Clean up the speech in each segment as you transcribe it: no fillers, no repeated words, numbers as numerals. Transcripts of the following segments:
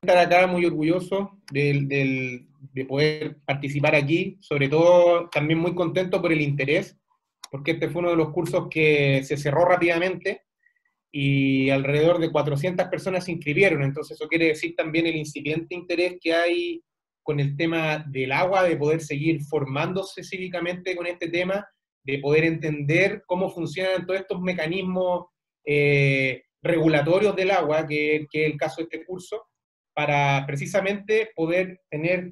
estar acá, muy orgulloso de poder participar aquí, sobre todo también muy contento por el interés, porque este fue uno de los cursos que se cerró rápidamente y alrededor de 400 personas se inscribieron, entonces eso quiere decir también el incipiente interés que hay con el tema del agua, de poder seguir formándose cívicamente con este tema, de poder entender cómo funcionan todos estos mecanismos regulatorios del agua, que es el caso de este curso, para precisamente poder tener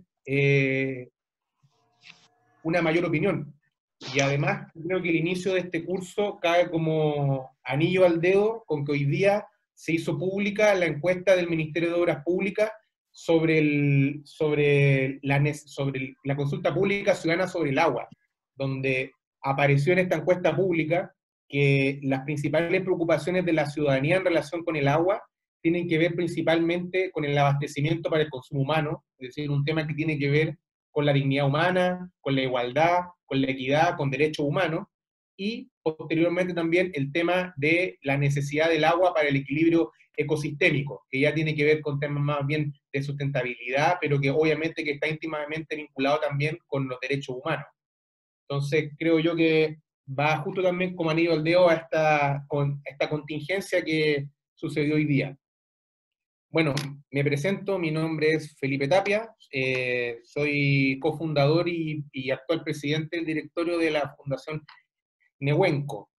una mayor opinión. Y además creo que el inicio de este curso cae como anillo al dedo con que hoy día se hizo pública la encuesta del Ministerio de Obras Públicas sobre la consulta pública ciudadana sobre el agua, donde apareció en esta encuesta pública que las principales preocupaciones de la ciudadanía en relación con el agua tienen que ver principalmente con el abastecimiento para el consumo humano, es decir, un tema que tiene que ver con la dignidad humana, con la igualdad, con la equidad, con derechos humanos, y posteriormente también el tema de la necesidad del agua para el equilibrio ecosistémico, que ya tiene que ver con temas más bien de sustentabilidad, pero que obviamente que está íntimamente vinculado también con los derechos humanos. Entonces creo yo que va justo también como anillo al dedo a esta contingencia que sucedió hoy día. Bueno, me presento, mi nombre es Felipe Tapia, soy cofundador y actual presidente del directorio de la Fundación Nehuenco.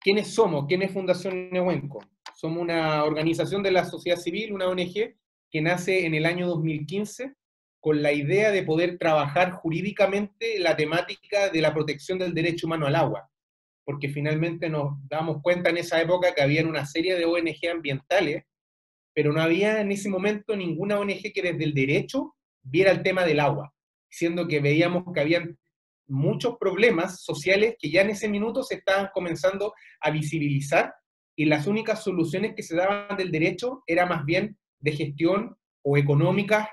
¿Quiénes somos? ¿Quién es Fundación Nehuenco? Somos una organización de la sociedad civil, una ONG, que nace en el año 2015 con la idea de poder trabajar jurídicamente la temática de la protección del derecho humano al agua, porque finalmente nos damos cuenta en esa época que había una serie de ONG ambientales, pero no había en ese momento ninguna ONG que desde el derecho viera el tema del agua, siendo que veíamos que habían muchos problemas sociales que ya en ese minuto se estaban comenzando a visibilizar y las únicas soluciones que se daban del derecho era más bien de gestión o económicas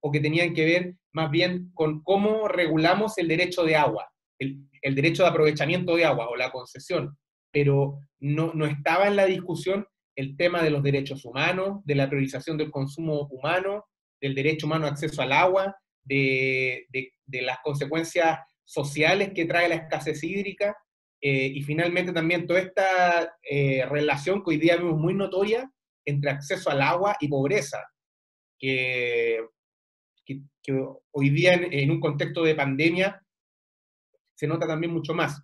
o que tenían que ver más bien con cómo regulamos el derecho de agua, el derecho de aprovechamiento de agua o la concesión, pero no estaba en la discusión el tema de los derechos humanos, de la priorización del consumo humano, del derecho humano a acceso al agua, de las consecuencias sociales que trae la escasez hídrica, y finalmente también toda esta relación que hoy día vemos muy notoria entre acceso al agua y pobreza, que, que hoy día en un contexto de pandemia se nota también mucho más.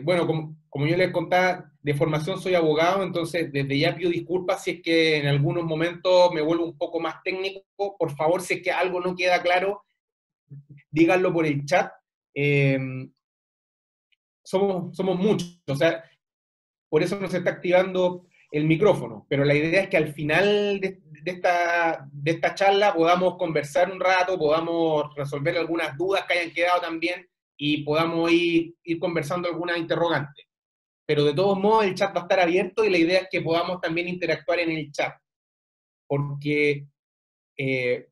Bueno, como yo les contaba, de formación soy abogado, entonces desde ya pido disculpas si es que en algunos momentos me vuelvo un poco más técnico. Por favor, si es que algo no queda claro, díganlo por el chat. Eh, somos muchos, o sea, por eso no se está activando el micrófono, pero la idea es que al final de esta charla podamos conversar un rato, podamos resolver algunas dudas que hayan quedado también y podamos ir conversando algunas interrogantes. Pero de todos modos el chat va a estar abierto y la idea es que podamos también interactuar en el chat, porque eh,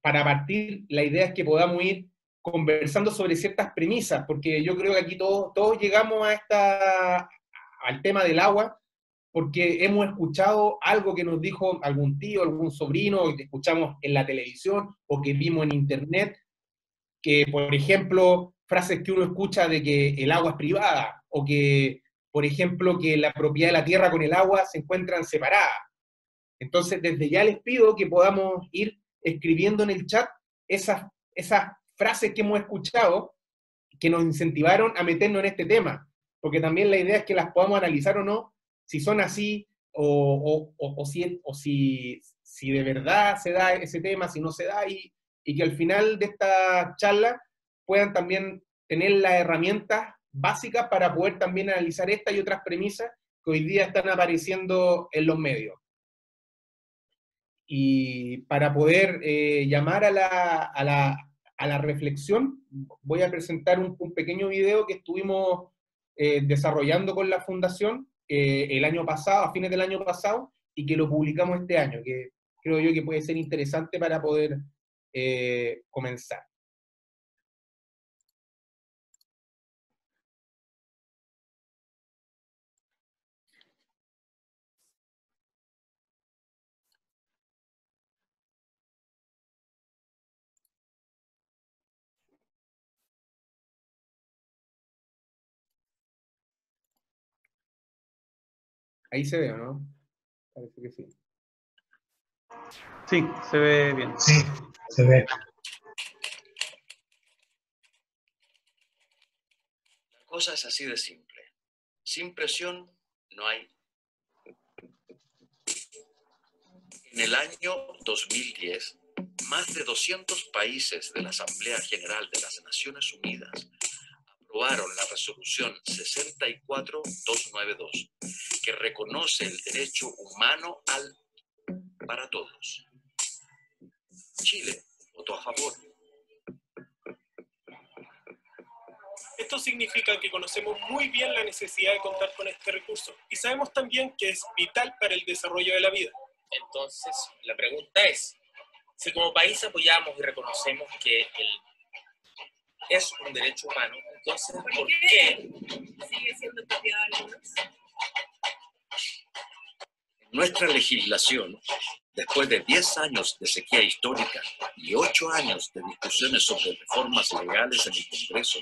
para partir la idea es que podamos ir conversando sobre ciertas premisas, porque yo creo que aquí todos llegamos al tema del agua porque hemos escuchado algo que nos dijo algún tío, algún sobrino, o que escuchamos en la televisión o que vimos en internet, que, por ejemplo, frases que uno escucha de que el agua es privada, o que, por ejemplo, que la propiedad de la tierra con el agua se encuentran separadas. Entonces, desde ya les pido que podamos ir escribiendo en el chat esas frases que hemos escuchado que nos incentivaron a meternos en este tema, porque también la idea es que las podamos analizar o no, si son así, si de verdad se da ese tema, si no se da, y que al final de esta charla puedan también tener las herramientas básicas para poder también analizar esta y otras premisas que hoy día están apareciendo en los medios. Y para poder llamar a la reflexión, voy a presentar un pequeño video que estuvimos desarrollando con la Fundación el año pasado, a fines del año pasado, y que lo publicamos este año, que creo yo que puede ser interesante para poder comenzar. Ahí se ve, ¿o no? Parece que sí. Sí, se ve bien. Sí, se ve. La cosa es así de simple. Sin presión no hay. En el año 2010, más de 200 países de la Asamblea General de las Naciones Unidas aprobaron la resolución 64292, que reconoce el derecho humano para todos. Chile votó a favor. Esto significa que conocemos muy bien la necesidad de contar con este recurso y sabemos también que es vital para el desarrollo de la vida. Entonces, la pregunta es, si como país apoyamos y reconocemos que es un derecho humano, entonces, ¿por qué sigue siendo propiedad de algunos? Nuestra legislación, después de 10 años de sequía histórica y 8 años de discusiones sobre reformas legales en el Congreso,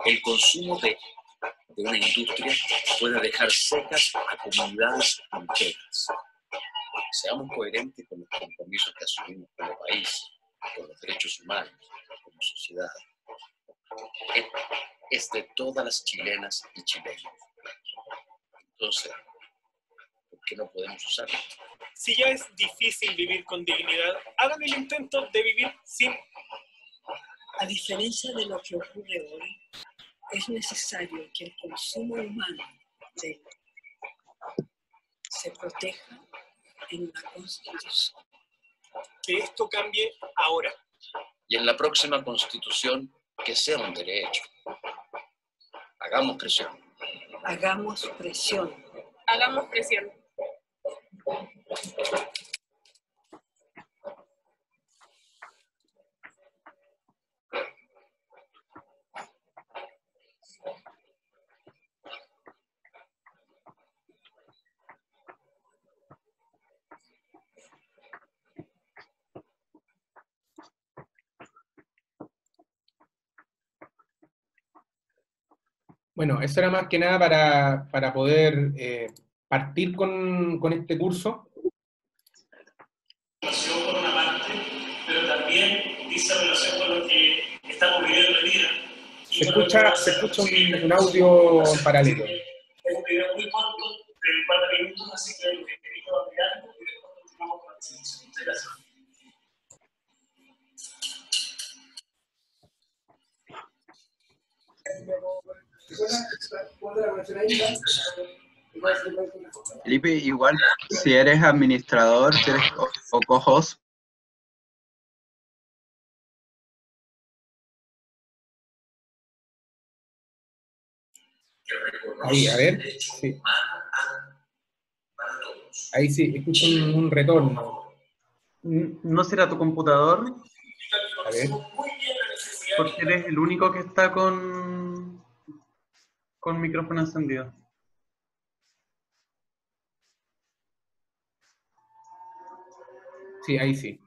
el consumo de una industria puede dejar secas a comunidades enteras. Seamos coherentes con los compromisos que asumimos como país, con los derechos humanos, como sociedad. Es de todas las chilenas y chilenos. Entonces, ¿por qué no podemos usarlo? Si ya es difícil vivir con dignidad, hagan el intento de vivir sin. A diferencia de lo que ocurre hoy, es necesario que el consumo humano se proteja en la Constitución. Que esto cambie ahora. Y en la próxima Constitución, que sea un derecho. Hagamos presión. Hagamos presión. Hagamos presión. Bueno, eso era más que nada para poder partir con este curso. Relación con una parte, pero también dice relación con lo que estamos viviendo hoy día. Se escucha un audio paralelo. Es un video muy corto, de 4 minutos, así que lo que invito a mirarlo y después continuamos con la presentación. Muchas gracias. Felipe, igual si eres administrador, si eres o co-host, Ahí, a ver. Sí. Ahí sí, escucho un retorno. ¿no será tu computador? A ver. Porque eres el único que está con micrófono encendido. Sí, ahí sí.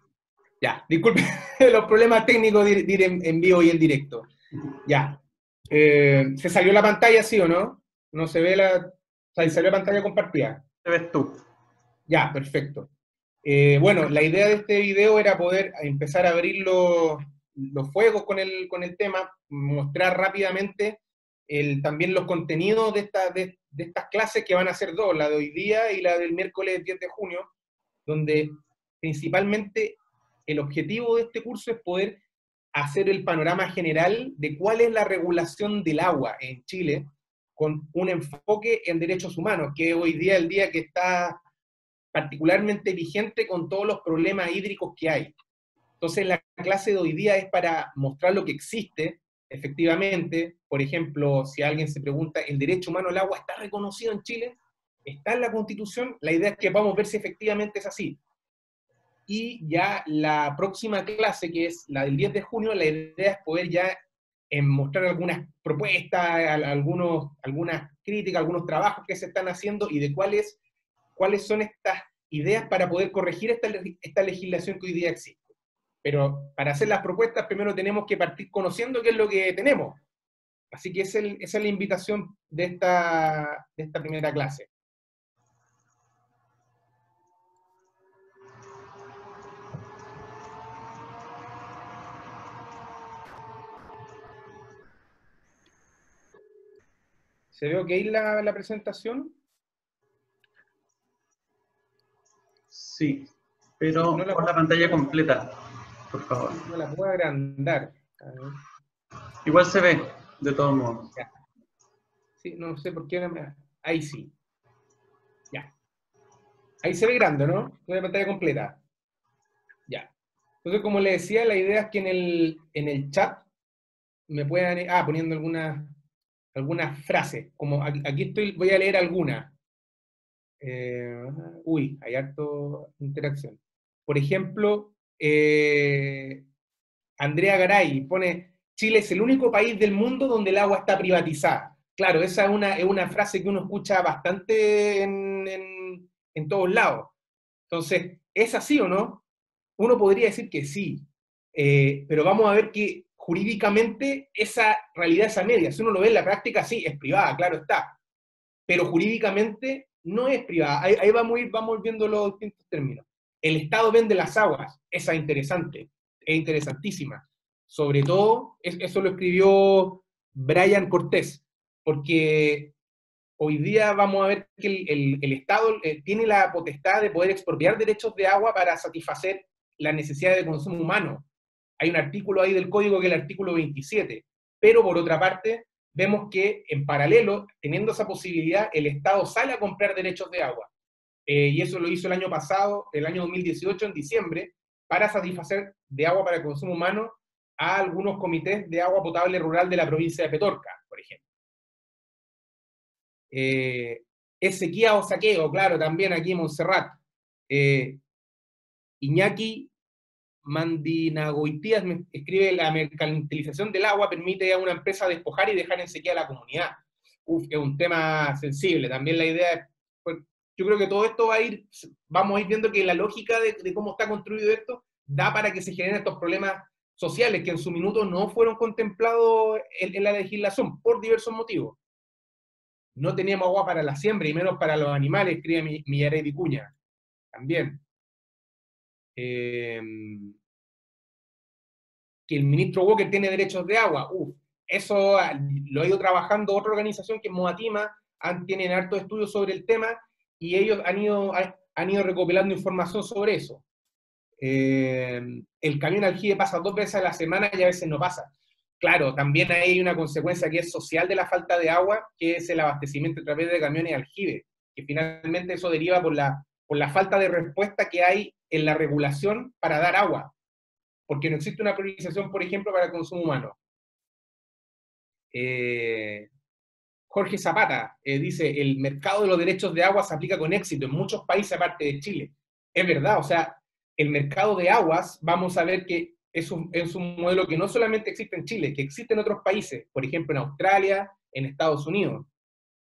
Ya, disculpe los problemas técnicos de ir en vivo y en directo. Ya. ¿Se salió la pantalla, sí o no? ¿No se ve la... O sea, ¿salió la pantalla compartida? Te ves tú. Ya, perfecto. Bueno, la idea de este video era poder empezar a abrir los fuegos con el tema, mostrar rápidamente también los contenidos de estas clases que van a ser dos, la de hoy día y la del miércoles 10 de junio, donde principalmente el objetivo de este curso es poder hacer el panorama general de cuál es la regulación del agua en Chile, con un enfoque en derechos humanos, que hoy día es el día que está particularmente vigente con todos los problemas hídricos que hay. Entonces la clase de hoy día es para mostrar lo que existe, efectivamente. Por ejemplo, si alguien se pregunta, ¿el derecho humano al agua está reconocido en Chile? ¿Está en la Constitución? La idea es que vamos a ver si efectivamente es así. Y ya la próxima clase, que es la del 10 de junio, la idea es poder ya mostrar algunas propuestas, algunas críticas, algunos trabajos que se están haciendo y de cuáles son estas ideas para poder corregir esta legislación que hoy día existe. Pero para hacer las propuestas primero tenemos que partir conociendo qué es lo que tenemos. Así que esa es la invitación de esta primera clase. ¿Se ve ok la presentación? Sí, pero No la por la puedo- pantalla completa, por favor. No la puedo agrandar. A ver, Igual se ve, de todos modos. ya. Sí, no sé por qué no me... Ahí sí. Ya. Ahí se ve grande, ¿no? Una pantalla completa. Ya. Entonces, como le decía, la idea es que en el chat me puedan ir poniendo algunas frases. Como aquí estoy, voy a leer algunas. Hay harto interacción. Por ejemplo, Andrea Garay pone, Chile es el único país del mundo donde el agua está privatizada. Claro, esa es una frase que uno escucha bastante en todos lados. Entonces, ¿es así o no? Uno podría decir que sí, pero vamos a ver que jurídicamente esa realidad es a media. Si uno lo ve en la práctica, sí, es privada, claro está, pero jurídicamente no es privada. Ahí vamos viendo los distintos términos. El Estado vende las aguas, esa es interesante, es interesantísima. Sobre todo, eso lo escribió Brian Cortés, porque hoy día vamos a ver que el Estado tiene la potestad de poder expropiar derechos de agua para satisfacer las necesidades de consumo humano. Hay un artículo ahí del código que es el artículo 27, pero por otra parte, vemos que en paralelo, teniendo esa posibilidad, el Estado sale a comprar derechos de agua. Y eso lo hizo el año pasado, el año 2018, en diciembre, para satisfacer de agua para consumo humano a algunos comités de agua potable rural de la provincia de Petorca, por ejemplo. Es sequía o saqueo, claro, también aquí en Montserrat. Iñaki Mandinagoitías me escribe, la mercantilización del agua permite a una empresa despojar y dejar en sequía a la comunidad. Es un tema sensible. También la idea es, pues, yo creo que todo esto vamos a ir viendo que la lógica de cómo está construido esto da para que se generen estos problemas sociales que en su minuto no fueron contemplados en la legislación por diversos motivos. No teníamos agua para la siembra y menos para los animales, escribe Millares Vicuña. También. Que el ministro Walker tiene derechos de agua. Eso lo ha ido trabajando otra organización que es Moatima, tienen harto estudios sobre el tema y ellos han ido recopilando información sobre eso. El camión aljibe pasa 2 veces a la semana y a veces no pasa. Claro, también hay una consecuencia que es social de la falta de agua, que es el abastecimiento a través de camiones aljibe, que finalmente eso deriva por la falta de respuesta que hay en la regulación para dar agua, porque no existe una priorización, por ejemplo, para el consumo humano. Jorge Zapata dice, el mercado de los derechos de agua se aplica con éxito en muchos países aparte de Chile. Es verdad, o sea, el mercado de aguas, vamos a ver que es un modelo que no solamente existe en Chile, que existe en otros países, por ejemplo en Australia, en Estados Unidos.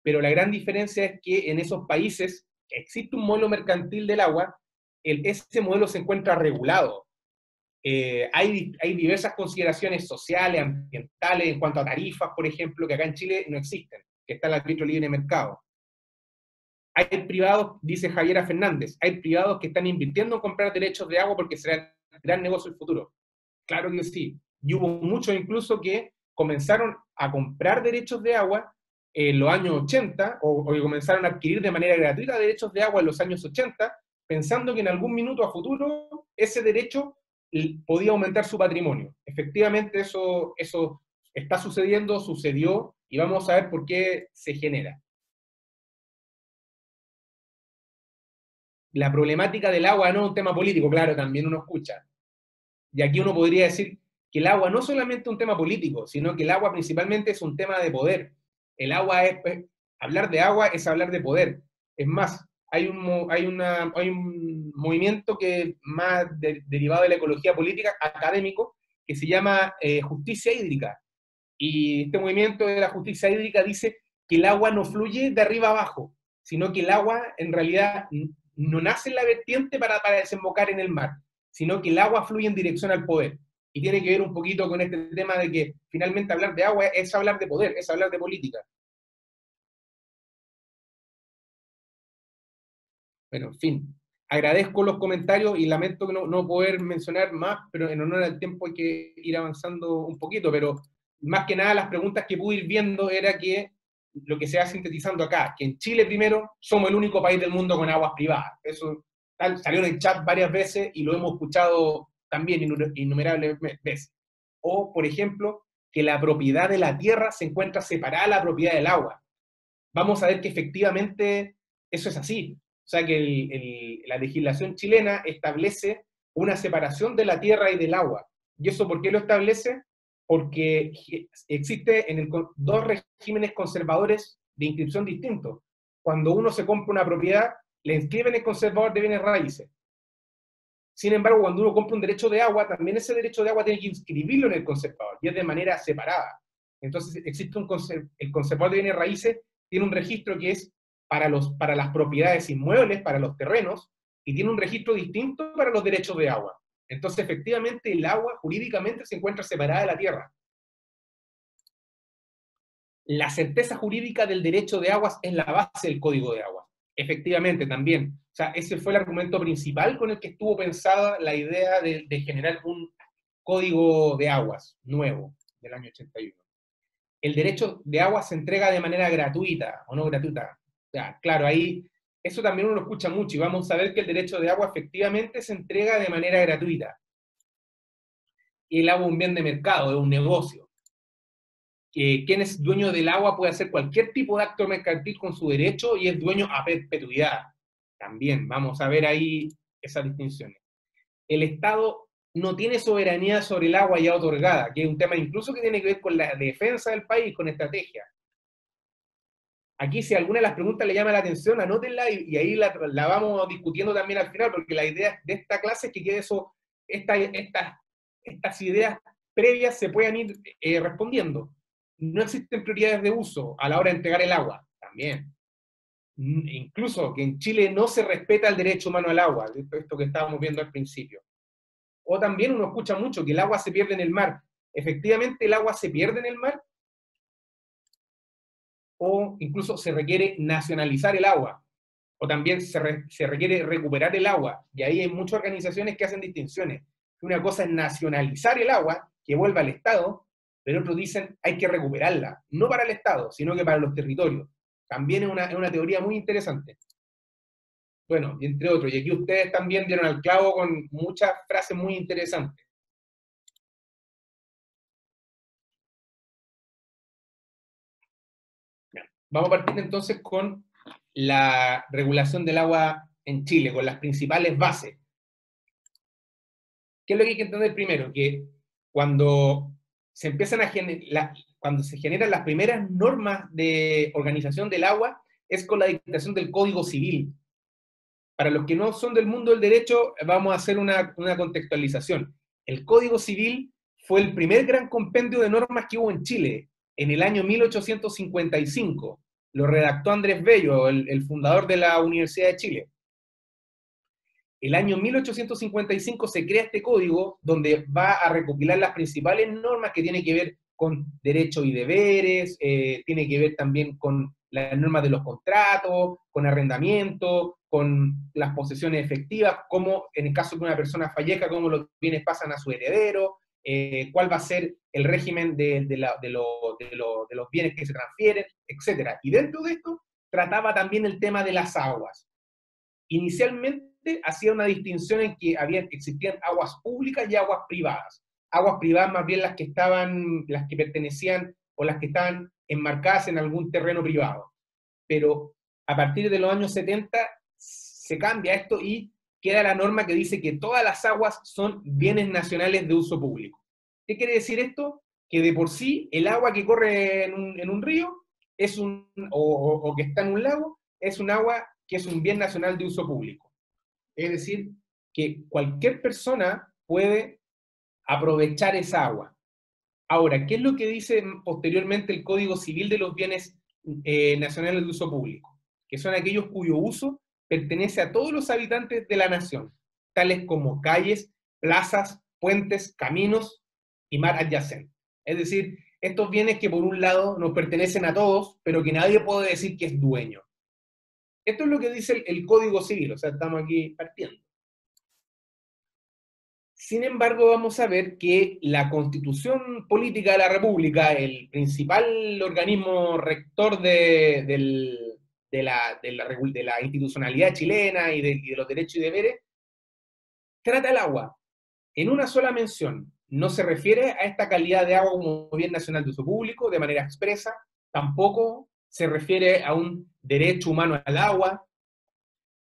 Pero la gran diferencia es que en esos países existe un modelo mercantil del agua, ese modelo se encuentra regulado. Hay diversas consideraciones sociales, ambientales, en cuanto a tarifas, por ejemplo, que acá en Chile no existen, que está el arbitrio libre de mercado. Hay privados, dice Javiera Fernández, hay privados que están invirtiendo en comprar derechos de agua porque será el gran negocio del futuro. Claro que sí. Y hubo muchos incluso que comenzaron a comprar derechos de agua en los años 80, o que comenzaron a adquirir de manera gratuita derechos de agua en los años 80, pensando que en algún minuto a futuro ese derecho podía aumentar su patrimonio. Efectivamente eso está sucediendo, sucedió, y vamos a ver por qué se genera. La problemática del agua no es un tema político, claro, también uno escucha. Y aquí uno podría decir que el agua no solamente es un tema político, sino que el agua principalmente es un tema de poder. El agua hablar de agua es hablar de poder. Es más, hay un movimiento que más derivado de la ecología política, académico, que se llama justicia hídrica. Y este movimiento de la justicia hídrica dice que el agua no fluye de arriba abajo, sino que el agua en realidad no nace en la vertiente para desembocar en el mar, sino que el agua fluye en dirección al poder. Y tiene que ver un poquito con este tema de que finalmente hablar de agua es hablar de poder, es hablar de política. Bueno, en fin, agradezco los comentarios y lamento que no poder mencionar más, pero en honor al tiempo hay que ir avanzando un poquito, pero más que nada las preguntas que pude ir viendo era que lo que se va sintetizando acá, que en Chile primero somos el único país del mundo con aguas privadas. Eso salió en el chat varias veces y lo hemos escuchado también innumerables veces. O, por ejemplo, que la propiedad de la tierra se encuentra separada de la propiedad del agua. Vamos a ver que efectivamente eso es así. O sea que la legislación chilena establece una separación de la tierra y del agua. ¿Y eso por qué lo establece? Porque existe dos regímenes conservadores de inscripción distintos. Cuando uno se compra una propiedad, le inscriben el conservador de bienes raíces. Sin embargo, cuando uno compra un derecho de agua, también ese derecho de agua tiene que inscribirlo en el conservador, y es de manera separada. Entonces, existe el conservador de bienes raíces tiene un registro que es para las propiedades inmuebles, para los terrenos, y tiene un registro distinto para los derechos de agua. Entonces, efectivamente, el agua jurídicamente se encuentra separada de la tierra. La certeza jurídica del derecho de aguas es la base del Código de Aguas. Efectivamente, también. O sea, ese fue el argumento principal con el que estuvo pensada la idea de generar un Código de Aguas nuevo, del año 81. El derecho de agua se entrega de manera gratuita, o no gratuita. O sea, claro, ahí, eso también uno lo escucha mucho, y vamos a ver que el derecho de agua efectivamente se entrega de manera gratuita. Y el agua es un bien de mercado, es un negocio. Quien es dueño del agua puede hacer cualquier tipo de acto mercantil con su derecho y es dueño a perpetuidad. También vamos a ver ahí esas distinciones. El Estado no tiene soberanía sobre el agua ya otorgada, que es un tema incluso que tiene que ver con la defensa del país, con estrategia. Aquí, si alguna de las preguntas le llama la atención, anótenla y ahí la vamos discutiendo también al final, porque la idea de esta clase es que quede eso, estas ideas previas se puedan ir respondiendo. No existen prioridades de uso a la hora de entregar el agua, también. Incluso que en Chile no se respeta el derecho humano al agua, esto que estábamos viendo al principio. O también uno escucha mucho que el agua se pierde en el mar. ¿Efectivamente el agua se pierde en el mar? O incluso se requiere nacionalizar el agua. O también se requiere recuperar el agua. Y ahí hay muchas organizaciones que hacen distinciones. Una cosa es nacionalizar el agua, que vuelva al Estado, pero otros dicen hay que recuperarla, no para el Estado, sino que para los territorios. También es una teoría muy interesante. Bueno, y entre otros, y aquí ustedes también dieron al clavo con muchas frases muy interesantes. Bien, vamos a partir entonces con la regulación del agua en Chile, con las principales bases. ¿Qué es lo que hay que entender primero? Que cuando se empiezan cuando se generan las primeras normas de organización del agua, es con la dictación del Código Civil. Para los que no son del mundo del derecho, vamos a hacer una contextualización. El Código Civil fue el primer gran compendio de normas que hubo en Chile, en el año 1855. Lo redactó Andrés Bello, el fundador de la Universidad de Chile. El año 1855 se crea este código donde va a recopilar las principales normas que tienen que ver con derechos y deberes, tiene que ver también con las normas de los contratos, con arrendamiento, con las posesiones efectivas, como en el caso de que una persona fallezca, cómo los bienes pasan a su heredero, cuál va a ser el régimen de los bienes que se transfieren, etc. Y dentro de esto trataba también el tema de las aguas. Inicialmente hacía una distinción en que existían aguas públicas y aguas privadas. Aguas privadas más bien las que pertenecían o las que estaban enmarcadas en algún terreno privado. Pero a partir de los años 70 se cambia esto y queda la norma que dice que todas las aguas son bienes nacionales de uso público. ¿Qué quiere decir esto? Que de por sí el agua que corre en un río o que está en un lago es un agua que es un bien nacional de uso público. Es decir, que cualquier persona puede aprovechar esa agua. Ahora, ¿qué es lo que dice posteriormente el Código Civil de los bienes nacionales de uso público? Que son aquellos cuyo uso pertenece a todos los habitantes de la nación, tales como calles, plazas, puentes, caminos y mar adyacente. Es decir, estos bienes que por un lado nos pertenecen a todos, pero que nadie puede decir que es dueño. Esto es lo que dice el Código Civil, o sea, estamos aquí partiendo. Sin embargo, vamos a ver que la Constitución Política de la República, el principal organismo rector de la institucionalidad chilena y de los derechos y deberes, trata el agua en una sola mención. No se refiere a esta calidad de agua como bien nacional de uso público de manera expresa, tampoco se refiere a un derecho humano al agua.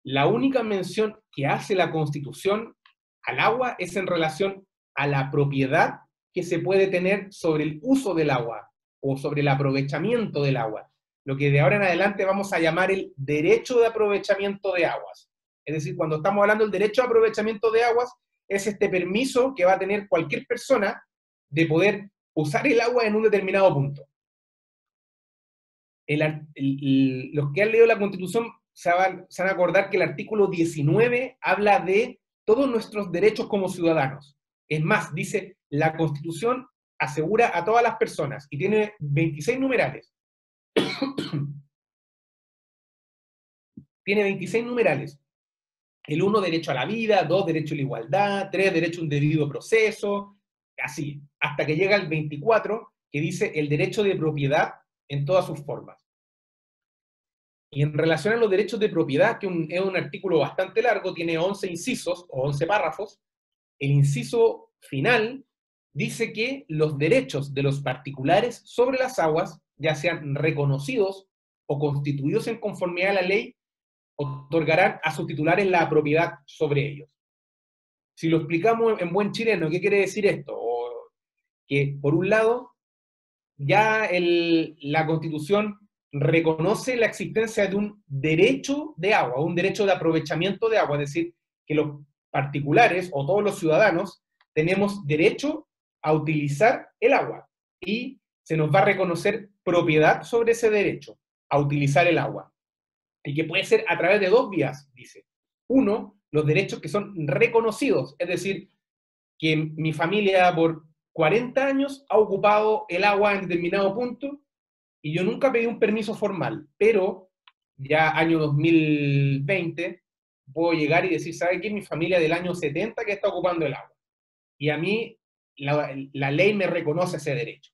La única mención que hace la Constitución al agua es en relación a la propiedad que se puede tener sobre el uso del agua o sobre el aprovechamiento del agua, lo que de ahora en adelante vamos a llamar el derecho de aprovechamiento de aguas. Es decir, cuando estamos hablando del derecho de aprovechamiento de aguas, es este permiso que va a tener cualquier persona de poder usar el agua en un determinado punto. Los que han leído la Constitución se van a acordar que el artículo 19 habla de todos nuestros derechos como ciudadanos. Es más, dice, la Constitución asegura a todas las personas, y tiene 26 numerales. Tiene 26 numerales. El 1, derecho a la vida; 2, derecho a la igualdad; 3, derecho a un debido proceso, así, hasta que llega el 24, que dice el derecho de propiedad en todas sus formas. Y en relación a los derechos de propiedad, que es un artículo bastante largo, tiene 11 incisos o 11 párrafos, el inciso final dice que los derechos de los particulares sobre las aguas, ya sean reconocidos o constituidos en conformidad a la ley, otorgarán a sus titulares la propiedad sobre ellos. Si lo explicamos en buen chileno, ¿qué quiere decir esto? Que por un lado, ya la Constitución reconoce la existencia de un derecho de agua, un derecho de aprovechamiento de agua, es decir, que los particulares o todos los ciudadanos tenemos derecho a utilizar el agua y se nos va a reconocer propiedad sobre ese derecho a utilizar el agua. Y que puede ser a través de dos vías, dice. Uno, los derechos que son reconocidos, es decir, que mi familia por 40 años ha ocupado el agua en determinado punto y yo nunca pedí un permiso formal, pero ya año 2020 puedo llegar y decir, ¿sabe qué? Mi familia del año 70 que está ocupando el agua. Y a mí la ley me reconoce ese derecho.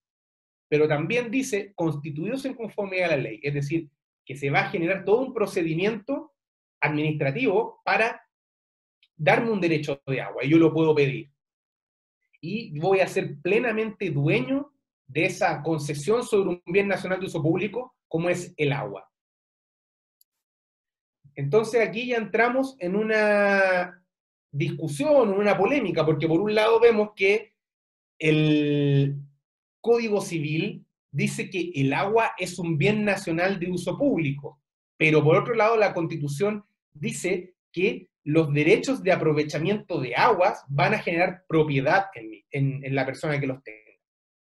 Pero también dice, constituidos en conformidad a la ley, es decir, que se va a generar todo un procedimiento administrativo para darme un derecho de agua, y yo lo puedo pedir. Y voy a ser plenamente dueño de esa concesión sobre un bien nacional de uso público, como es el agua. Entonces aquí ya entramos en una discusión, en una polémica, porque por un lado vemos que el Código Civil dice que el agua es un bien nacional de uso público, pero por otro lado la Constitución dice que los derechos de aprovechamiento de aguas van a generar propiedad en la persona que los tenga.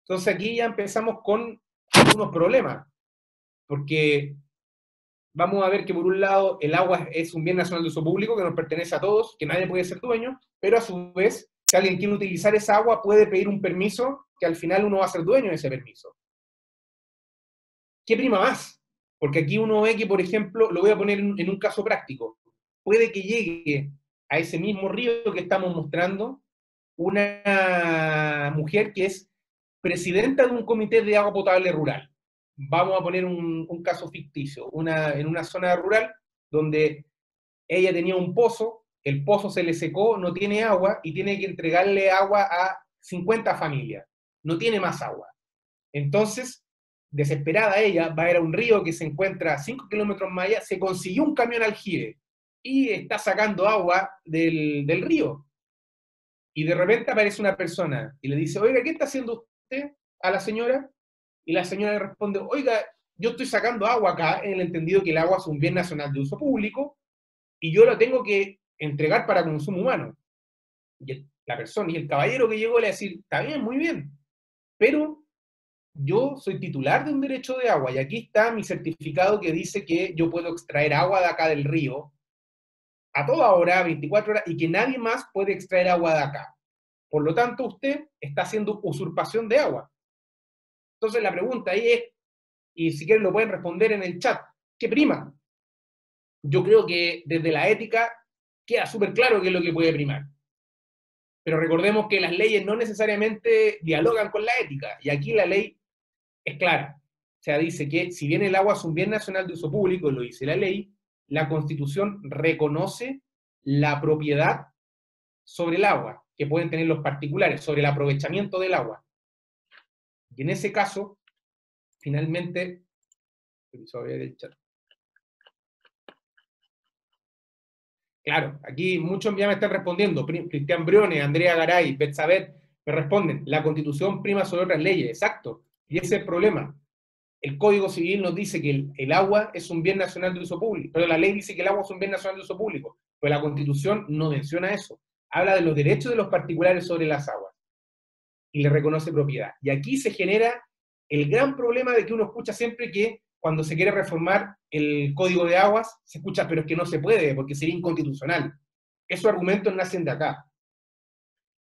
Entonces aquí ya empezamos con algunos problemas, porque vamos a ver que por un lado el agua es un bien nacional de uso público que nos pertenece a todos, que nadie puede ser dueño, pero a su vez, si alguien quiere utilizar esa agua, puede pedir un permiso que al final uno va a ser dueño de ese permiso. ¿Qué prima más? Porque aquí uno ve que, por ejemplo, lo voy a poner en un caso práctico, puede que llegue a ese mismo río que estamos mostrando una mujer que es presidenta de un comité de agua potable rural. Vamos a poner un caso ficticio, en una zona rural donde ella tenía un pozo, el pozo se le secó, no tiene agua y tiene que entregarle agua a 50 familias. No tiene más agua. Entonces, desesperada ella, va a ir a un río que se encuentra a 5 kilómetros más allá, se consiguió un camión aljibe y está sacando agua del río. Y de repente aparece una persona y le dice, oiga, ¿qué está haciendo usted a la señora? Y la señora le responde, oiga, yo estoy sacando agua acá, en el entendido que el agua es un bien nacional de uso público y yo lo tengo que entregar para consumo humano. Y la persona, y el caballero que llegó le va a decir, está bien, muy bien, pero yo soy titular de un derecho de agua y aquí está mi certificado que dice que yo puedo extraer agua de acá del río a toda hora, 24 horas, y que nadie más puede extraer agua de acá. Por lo tanto, usted está haciendo usurpación de agua. Entonces la pregunta ahí es, y si quieren lo pueden responder en el chat, ¿qué prima? Yo creo que desde la ética queda súper claro qué es lo que puede primar. Pero recordemos que las leyes no necesariamente dialogan con la ética, y aquí la ley es clara. O sea, dice que si bien el agua es un bien nacional de uso público, lo dice la ley, la Constitución reconoce la propiedad sobre el agua que pueden tener los particulares, sobre el aprovechamiento del agua. Y en ese caso, finalmente, claro, aquí muchos ya me están respondiendo, Cristian Briones, Andrea Garay, Betsabet, me responden, la Constitución prima sobre otras leyes, exacto, y ese es el problema. El Código Civil nos dice que el agua es un bien nacional de uso público, pero la ley dice que el agua es un bien nacional de uso público, pero la Constitución no menciona eso. Habla de los derechos de los particulares sobre las aguas y le reconoce propiedad. Y aquí se genera el gran problema de que uno escucha siempre que cuando se quiere reformar el Código de Aguas, se escucha, pero es que no se puede, porque sería inconstitucional. Esos argumentos nacen de acá.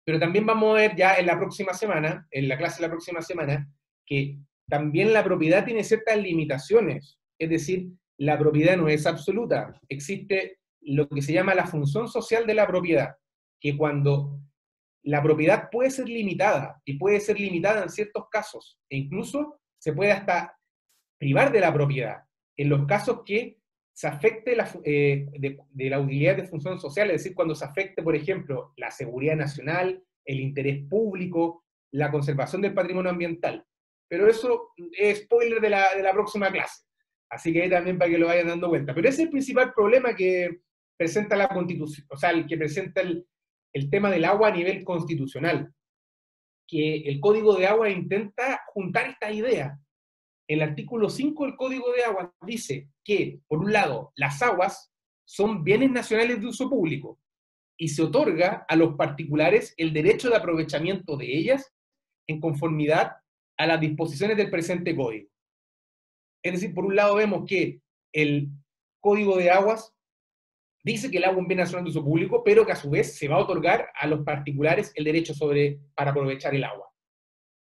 Pero también vamos a ver ya en la próxima semana, en la clase de la próxima semana, que también la propiedad tiene ciertas limitaciones. Es decir, la propiedad no es absoluta. Existe lo que se llama la función social de la propiedad, que cuando la propiedad puede ser limitada, y puede ser limitada en ciertos casos, e incluso se puede hasta privar de la propiedad, en los casos que se afecte de la utilidad de función social, es decir, cuando se afecte, por ejemplo, la seguridad nacional, el interés público, la conservación del patrimonio ambiental. Pero eso es spoiler de la próxima clase, así que ahí también para que lo vayan dando cuenta. Pero ese es el principal problema que presenta la Constitución, o sea, el que presenta el tema del agua a nivel constitucional, que el Código de Agua intenta juntar esta idea. El artículo 5 del Código de Agua dice que, por un lado, las aguas son bienes nacionales de uso público y se otorga a los particulares el derecho de aprovechamiento de ellas en conformidad a las disposiciones del presente Código. Es decir, por un lado vemos que el Código de Aguas dice que el agua es un bien nacional de uso público, pero que a su vez se va a otorgar a los particulares el derecho para aprovechar el agua.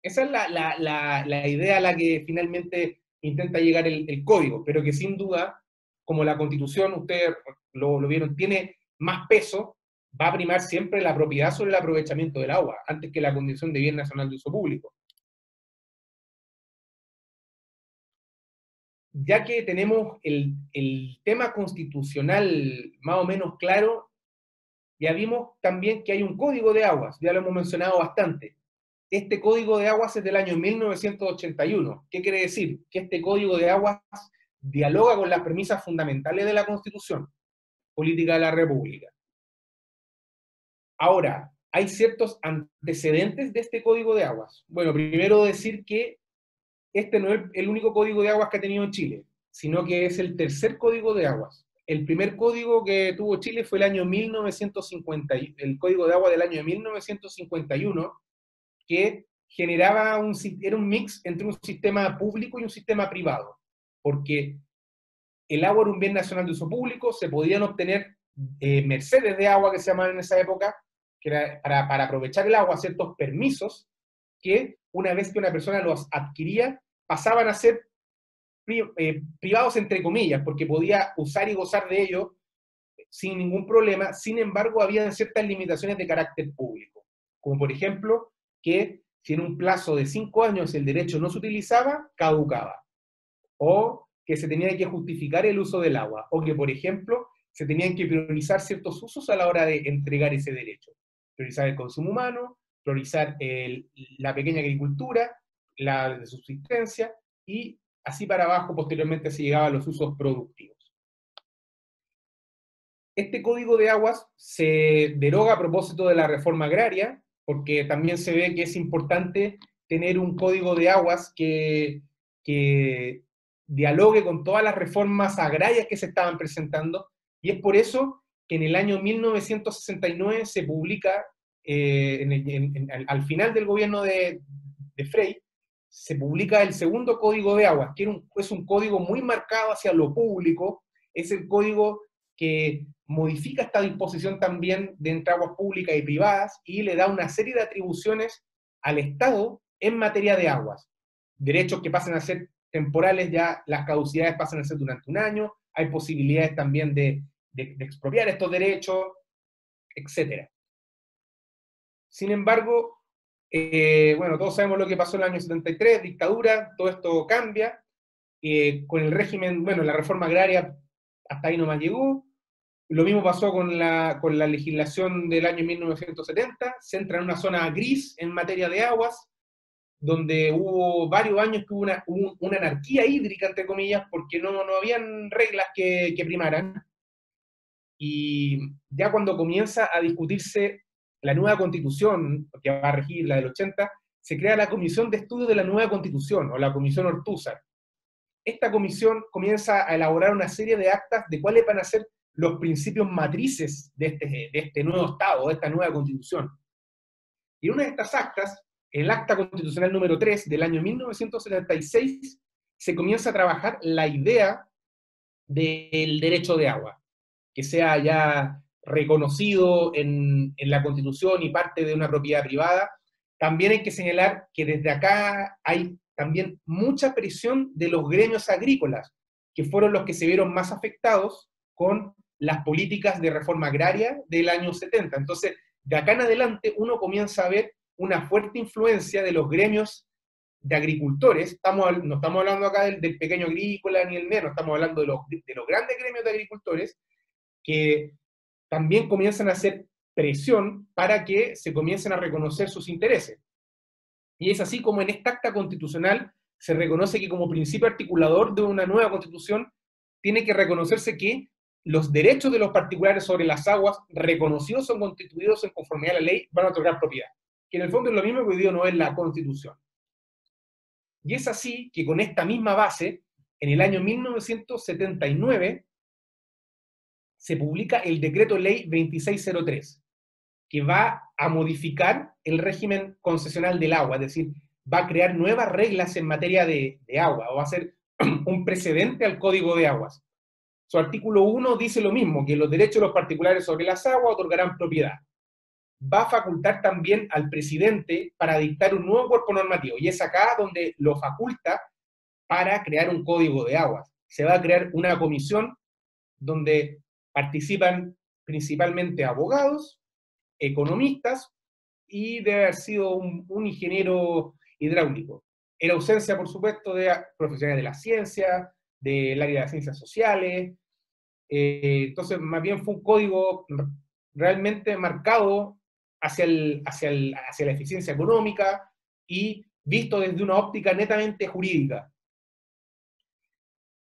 Esa es la idea a la que finalmente intenta llegar el código, pero que sin duda, como la Constitución, ustedes lo vieron, tiene más peso, va a primar siempre la propiedad sobre el aprovechamiento del agua, antes que la condición de bien nacional de uso público. Ya que tenemos el tema constitucional más o menos claro, ya vimos también que hay un código de aguas, ya lo hemos mencionado bastante. Este Código de Aguas es del año 1981. ¿Qué quiere decir? Que este Código de Aguas dialoga con las premisas fundamentales de la Constitución Política de la República. Ahora, ¿hay ciertos antecedentes de este Código de Aguas? Bueno, primero decir que este no es el único Código de Aguas que ha tenido Chile, sino que es el tercer Código de Aguas. El primer código que tuvo Chile fue el año 1950, el Código de Agua del año 1951, que generaba era un mix entre un sistema público y un sistema privado, porque el agua era un bien nacional de uso público, se podían obtener mercedes de agua que se llamaban en esa época, que era para aprovechar el agua, ciertos permisos, que una vez que una persona los adquiría, pasaban a ser privados entre comillas, porque podía usar y gozar de ellos sin ningún problema. Sin embargo, había ciertas limitaciones de carácter público, como por ejemplo, que si en un plazo de 5 años el derecho no se utilizaba, caducaba, o que se tenía que justificar el uso del agua, o que, por ejemplo, se tenían que priorizar ciertos usos a la hora de entregar ese derecho. Priorizar el consumo humano, priorizar la pequeña agricultura, la de subsistencia, y así para abajo posteriormente se llegaba a los usos productivos. Este Código de Aguas se deroga a propósito de la reforma agraria, porque también se ve que es importante tener un Código de Aguas que dialogue con todas las reformas agrarias que se estaban presentando, y es por eso que en el año 1969 se publica, al final del gobierno de Frei, se publica el segundo Código de Aguas, que es un código muy marcado hacia lo público, es el código que modifica esta disposición también de entre aguas públicas y privadas y le da una serie de atribuciones al Estado en materia de aguas. Derechos que pasan a ser temporales, ya las caducidades pasan a ser durante un año, hay posibilidades también de expropiar estos derechos, etc. Sin embargo, bueno, todos sabemos lo que pasó en el año 73, dictadura, todo esto cambia, con el régimen, bueno, la reforma agraria hasta ahí nomás llegó. Lo mismo pasó con la legislación del año 1970, se entra en una zona gris en materia de aguas, donde hubo varios años que hubo una anarquía hídrica, entre comillas, porque no habían reglas que primaran. Y ya cuando comienza a discutirse la nueva constitución, que va a regir la del 80, se crea la Comisión de Estudio de la Nueva Constitución, o la Comisión Ortúzar. Esta comisión comienza a elaborar una serie de actas de cuáles van a ser los principios matrices de este nuevo Estado, de esta nueva Constitución. Y una de estas actas, el Acta Constitucional número 3 del año 1976, se comienza a trabajar la idea del derecho de agua, que sea ya reconocido en la Constitución y parte de una propiedad privada. También hay que señalar que desde acá hay también mucha presión de los gremios agrícolas, que fueron los que se vieron más afectados con las políticas de reforma agraria del año 70. Entonces, de acá en adelante uno comienza a ver una fuerte influencia de los gremios de agricultores. No estamos hablando acá del pequeño agrícola ni el menos, estamos hablando de los grandes gremios de agricultores, que también comienzan a hacer presión para que se comiencen a reconocer sus intereses. Y es así como en esta acta constitucional se reconoce que como principio articulador de una nueva constitución tiene que reconocerse que los derechos de los particulares sobre las aguas reconocidos son constituidos en conformidad a la ley van a otorgar propiedad, que en el fondo es lo mismo que hoy día no es la Constitución. Y es así que con esta misma base, en el año 1979, se publica el Decreto Ley 2603, que va a modificar el régimen concesional del agua, es decir, va a crear nuevas reglas en materia de agua, o va a ser un precedente al Código de Aguas. Su artículo 1 dice lo mismo, que los derechos de los particulares sobre las aguas otorgarán propiedad. Va a facultar también al presidente para dictar un nuevo cuerpo normativo, y es acá donde lo faculta para crear un código de aguas. Se va a crear una comisión donde participan principalmente abogados, economistas, y debe haber sido un ingeniero hidráulico. En ausencia, por supuesto, de profesionales de la ciencia, del área de las ciencias sociales. Entonces, más bien fue un código realmente marcado hacia la eficiencia económica y visto desde una óptica netamente jurídica.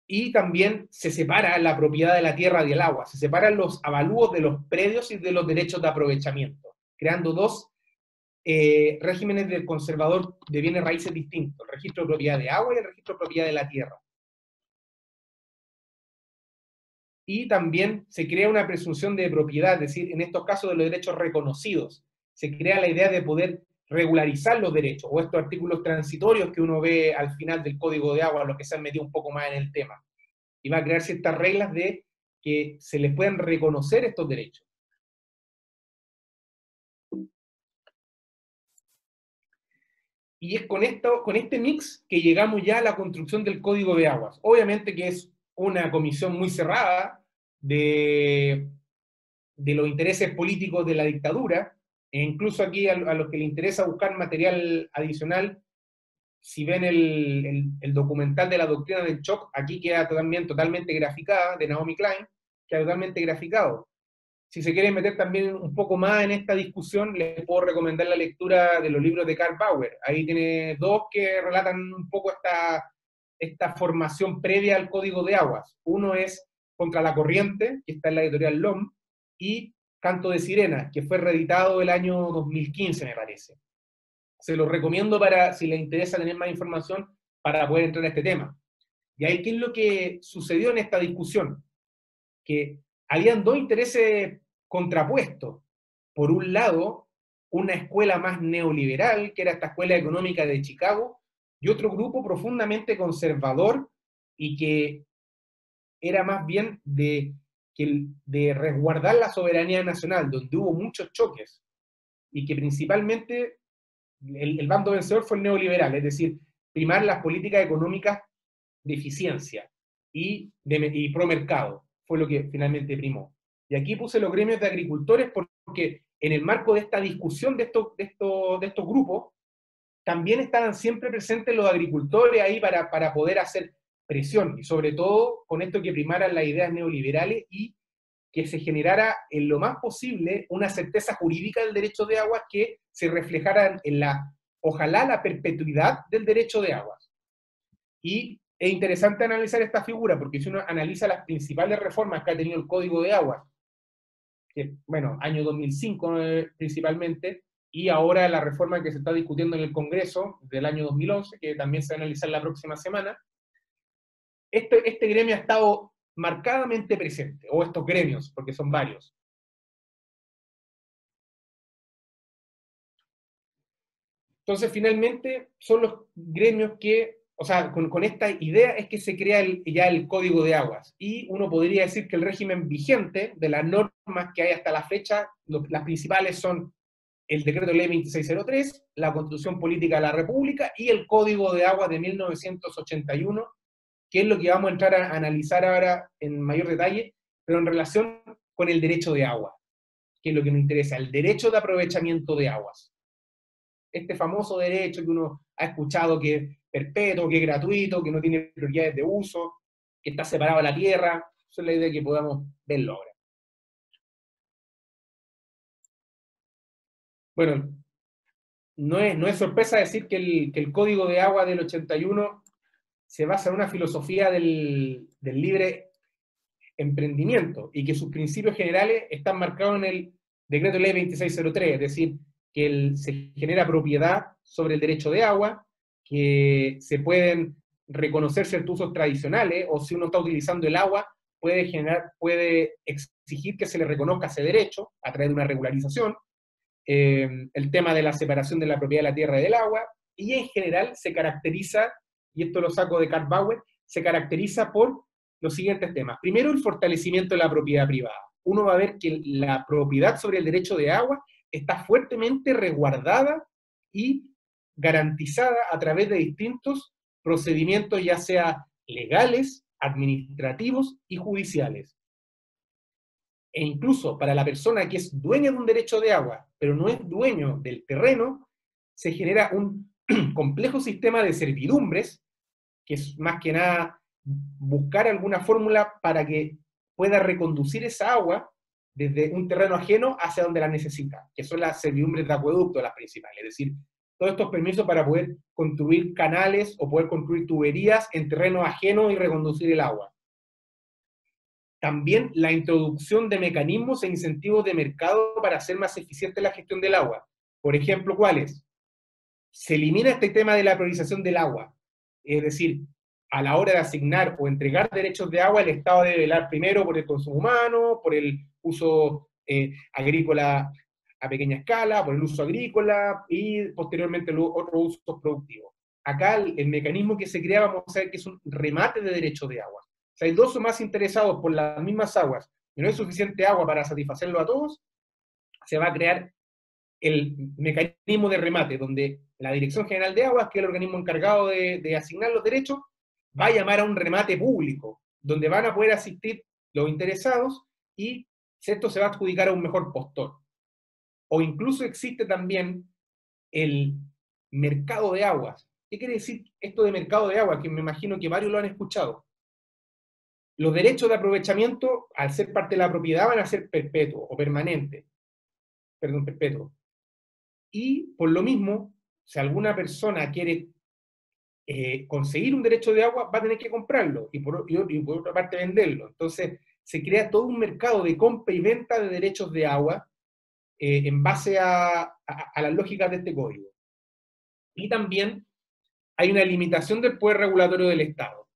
Y también se separa la propiedad de la tierra y del agua, se separan los avalúos de los predios y de los derechos de aprovechamiento, creando dos regímenes del conservador de bienes raíces distintos, el registro de propiedad de agua y el registro de propiedad de la tierra. Y también se crea una presunción de propiedad, es decir, en estos casos de los derechos reconocidos, se crea la idea de poder regularizar los derechos, o estos artículos transitorios que uno ve al final del Código de Agua, los que se han metido un poco más en el tema. Y va a crear ciertas reglas de que se les puedan reconocer estos derechos. Y es con este mix que llegamos ya a la construcción del Código de Aguas. Obviamente que es una comisión muy cerrada de los intereses políticos de la dictadura, e incluso aquí a los que les interesa buscar material adicional, si ven el documental de la doctrina del shock, aquí queda también totalmente graficada, de Naomi Klein, queda totalmente graficado. Si se quieren meter también un poco más en esta discusión, les puedo recomendar la lectura de los libros de Karl Bauer. Ahí tiene dos que relatan un poco esta formación previa al Código de Aguas. Uno es Contra la Corriente, que está en la editorial LOM, y Canto de Sirenas, que fue reeditado el año 2015, me parece. Se los recomiendo si les interesa tener más información para poder entrar a este tema. Y ahí, ¿qué es lo que sucedió en esta discusión? Que habían dos intereses contrapuestos. Por un lado, una escuela más neoliberal, que era esta escuela económica de Chicago, y otro grupo profundamente conservador y que era más bien de resguardar la soberanía nacional, donde hubo muchos choques, y que principalmente el bando vencedor fue el neoliberal, es decir, primar las políticas económicas de eficiencia y pro mercado, fue lo que finalmente primó. Y aquí puse los gremios de agricultores porque en el marco de esta discusión de estos grupos, también estaban siempre presentes los agricultores ahí para poder hacer presión, y sobre todo con esto que primaran las ideas neoliberales y que se generara en lo más posible una certeza jurídica del derecho de aguas que se reflejara en ojalá la perpetuidad del derecho de aguas. Y es interesante analizar esta figura, porque si uno analiza las principales reformas que ha tenido el Código de Aguas, que, bueno, año 2005 principalmente, y ahora la reforma que se está discutiendo en el Congreso del año 2011, que también se va a analizar la próxima semana, este gremio ha estado marcadamente presente, o estos gremios, porque son varios. Entonces, finalmente, son los gremios que, o sea, con esta idea es que se crea ya el Código de Aguas, y uno podría decir que el régimen vigente de las normas que hay hasta la fecha, las principales son el Decreto Ley 2603, la Constitución Política de la República y el Código de Aguas de 1981, que es lo que vamos a entrar a analizar ahora en mayor detalle, pero en relación con el derecho de agua, que es lo que nos interesa, el derecho de aprovechamiento de aguas. Este famoso derecho que uno ha escuchado que es perpetuo, que es gratuito, que no tiene prioridades de uso, que está separado de la tierra. Esa es la idea que podamos verlo ahora. Bueno, no es sorpresa decir que el Código de Agua del 81 se basa en una filosofía del libre emprendimiento y que sus principios generales están marcados en el Decreto Ley 2603, es decir, que se genera propiedad sobre el derecho de agua, que se pueden reconocer ciertos usos tradicionales, o si uno está utilizando el agua, puede exigir que se le reconozca ese derecho a través de una regularización, el tema de la separación de la propiedad de la tierra y del agua, y en general se caracteriza, y esto lo saco de Karl Bauer, se caracteriza por los siguientes temas. Primero, el fortalecimiento de la propiedad privada. Uno va a ver que la propiedad sobre el derecho de agua está fuertemente resguardada y garantizada a través de distintos procedimientos, ya sea legales, administrativos y judiciales. E incluso para la persona que es dueña de un derecho de agua, pero no es dueño del terreno, se genera un complejo sistema de servidumbres, que es más que nada buscar alguna fórmula para que pueda reconducir esa agua desde un terreno ajeno hacia donde la necesita, que son las servidumbres de acueducto, las principales, es decir, todos estos permisos para poder construir canales o poder construir tuberías en terreno ajeno y reconducir el agua. También la introducción de mecanismos e incentivos de mercado para hacer más eficiente la gestión del agua. Por ejemplo, ¿cuáles? Se elimina este tema de la priorización del agua, es decir, a la hora de asignar o entregar derechos de agua, el Estado debe velar primero por el consumo humano, por el uso agrícola a pequeña escala, por el uso agrícola y posteriormente otros usos productivos. Acá el mecanismo que se crea, vamos a ver que es un remate de derechos de agua. O sea, hay dos o más interesados por las mismas aguas y no hay suficiente agua para satisfacerlo a todos, se va a crear el mecanismo de remate, donde la Dirección General de Aguas, que es el organismo encargado de asignar los derechos, va a llamar a un remate público, donde van a poder asistir los interesados y esto se va a adjudicar a un mejor postor. O incluso existe también el mercado de aguas. ¿Qué quiere decir esto de mercado de aguas? Que me imagino que varios lo han escuchado. Los derechos de aprovechamiento, al ser parte de la propiedad, van a ser perpetuos o permanentes. Perdón, perpetuos. Y por lo mismo, si alguna persona quiere conseguir un derecho de agua, va a tener que comprarlo y por otra parte venderlo. Entonces se crea todo un mercado de compra y venta de derechos de agua en base a las lógicas de este código. Y también hay una limitación del poder regulatorio del Estado.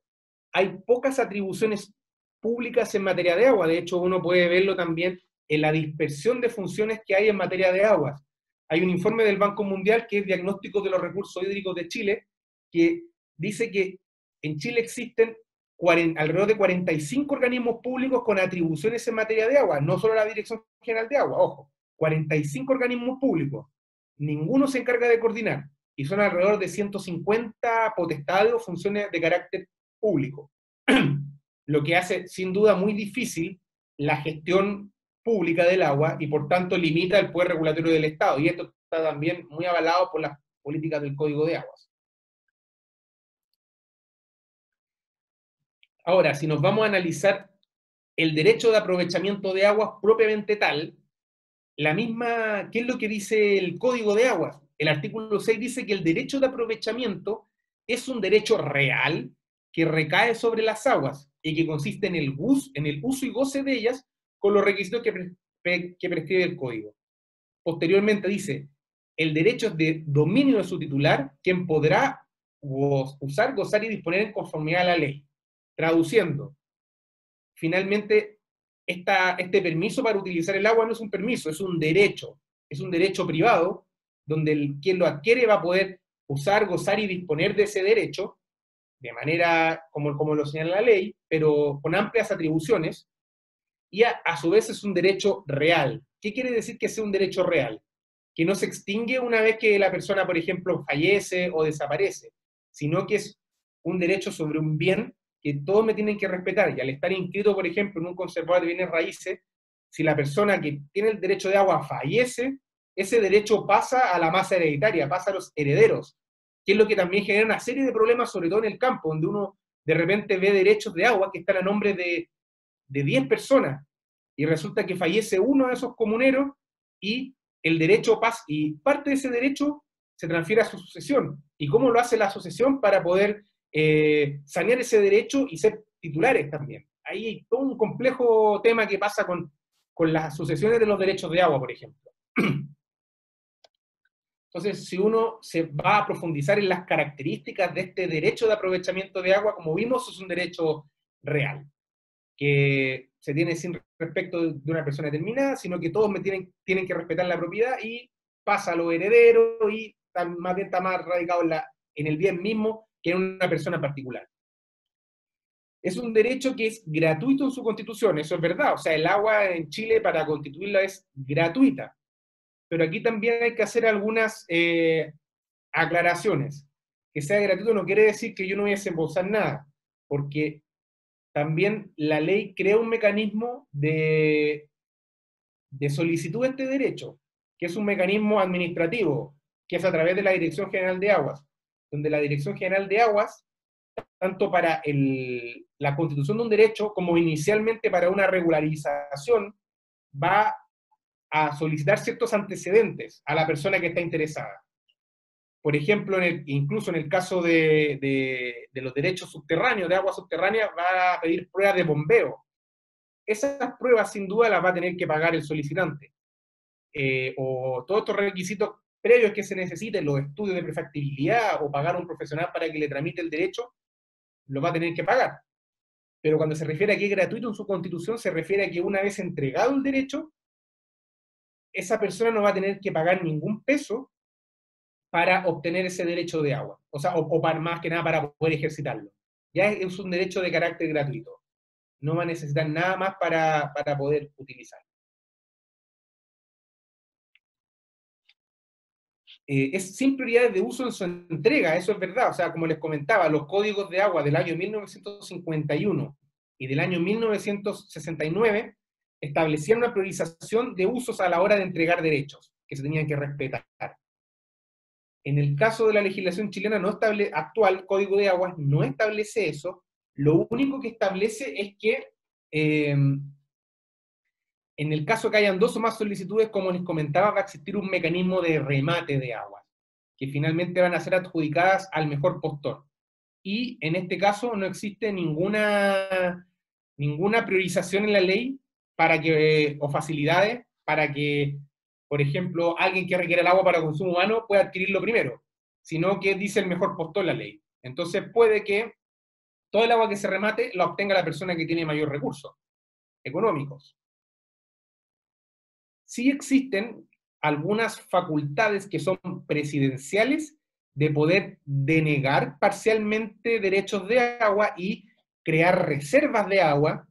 Hay pocas atribuciones públicas en materia de agua, de hecho uno puede verlo también en la dispersión de funciones que hay en materia de aguas. Hay un informe del Banco Mundial que es Diagnóstico de los Recursos Hídricos de Chile, que dice que en Chile existen alrededor de 45 organismos públicos con atribuciones en materia de agua, no solo la Dirección General de Agua, ojo, 45 organismos públicos, ninguno se encarga de coordinar, y son alrededor de 150 potestades o funciones de carácter público, lo que hace sin duda muy difícil la gestión pública del agua y por tanto limita el poder regulatorio del Estado. Y esto está también muy avalado por las políticas del Código de Aguas. Ahora, si nos vamos a analizar el derecho de aprovechamiento de aguas propiamente tal, ¿qué es lo que dice el Código de Aguas? El artículo 6 dice que el derecho de aprovechamiento es un derecho real que recae sobre las aguas y que consiste en el uso y goce de ellas con los requisitos que prescribe el Código. Posteriormente dice, el derecho es de dominio de su titular, quien podrá usar, gozar y disponer en conformidad a la ley. Traduciendo, finalmente, este permiso para utilizar el agua no es un permiso, es un derecho privado, donde quien lo adquiere va a poder usar, gozar y disponer de ese derecho, de manera como lo señala la ley, pero con amplias atribuciones, y a su vez es un derecho real. ¿Qué quiere decir que sea un derecho real? Que no se extingue una vez que la persona, por ejemplo, fallece o desaparece, sino que es un derecho sobre un bien que todos me tienen que respetar, y al estar inscrito, por ejemplo, en un conservador de bienes raíces, si la persona que tiene el derecho de agua fallece, ese derecho pasa a la masa hereditaria, pasa a los herederos, que es lo que también genera una serie de problemas, sobre todo en el campo, donde uno de repente ve derechos de agua que están a nombre de 10 personas, y resulta que fallece uno de esos comuneros, y el derecho pasa, y parte de ese derecho se transfiere a su sucesión. ¿Y cómo lo hace la sucesión para poder sanear ese derecho y ser titulares también? Ahí hay todo un complejo tema que pasa con las sucesiones de los derechos de agua, por ejemplo. Entonces, si uno se va a profundizar en las características de este derecho de aprovechamiento de agua, como vimos, es un derecho real, que se tiene sin respecto de una persona determinada, sino que todos tienen que respetar la propiedad y pasa a los herederos y más bien está más radicado en el bien mismo que en una persona particular. Es un derecho que es gratuito en su constitución, eso es verdad, o sea, el agua en Chile para constituirla es gratuita, pero aquí también hay que hacer algunas aclaraciones. Que sea gratuito no quiere decir que yo no voy a desembolsar nada, porque también la ley crea un mecanismo de solicitud de este derecho, que es un mecanismo administrativo, que es a través de la Dirección General de Aguas, donde la Dirección General de Aguas, tanto para la constitución de un derecho, como inicialmente para una regularización, va a solicitar ciertos antecedentes a la persona que está interesada. Por ejemplo, incluso en el caso de los derechos subterráneos, de agua subterránea, va a pedir pruebas de bombeo. Esas pruebas, sin duda, las va a tener que pagar el solicitante. O todos estos requisitos previos que se necesiten, los estudios de prefactibilidad, o pagar a un profesional para que le tramite el derecho, lo va a tener que pagar. Pero cuando se refiere a que es gratuito en su constitución, se refiere a que una vez entregado el derecho, esa persona no va a tener que pagar ningún peso para obtener ese derecho de agua, o sea, o para, más que nada para poder ejercitarlo. Ya es un derecho de carácter gratuito. No va a necesitar nada más para poder utilizarlo. Es sin prioridades de uso en su entrega, eso es verdad. O sea, como les comentaba, los códigos de agua del año 1951 y del año 1969 establecían una priorización de usos a la hora de entregar derechos, que se tenían que respetar. En el caso de la legislación chilena actual, Código de Aguas no establece eso. Lo único que establece es que en el caso que hayan dos o más solicitudes, como les comentaba, va a existir un mecanismo de remate de aguas, que finalmente van a ser adjudicadas al mejor postor. Y en este caso no existe ninguna priorización en la ley o facilidades para que, por ejemplo, alguien que requiera el agua para consumo humano pueda adquirirlo primero, sino que dice el mejor postor la ley. Entonces puede que todo el agua que se remate la obtenga la persona que tiene mayor recursos económicos. Sí existen algunas facultades que son presidenciales de poder denegar parcialmente derechos de agua y crear reservas de agua,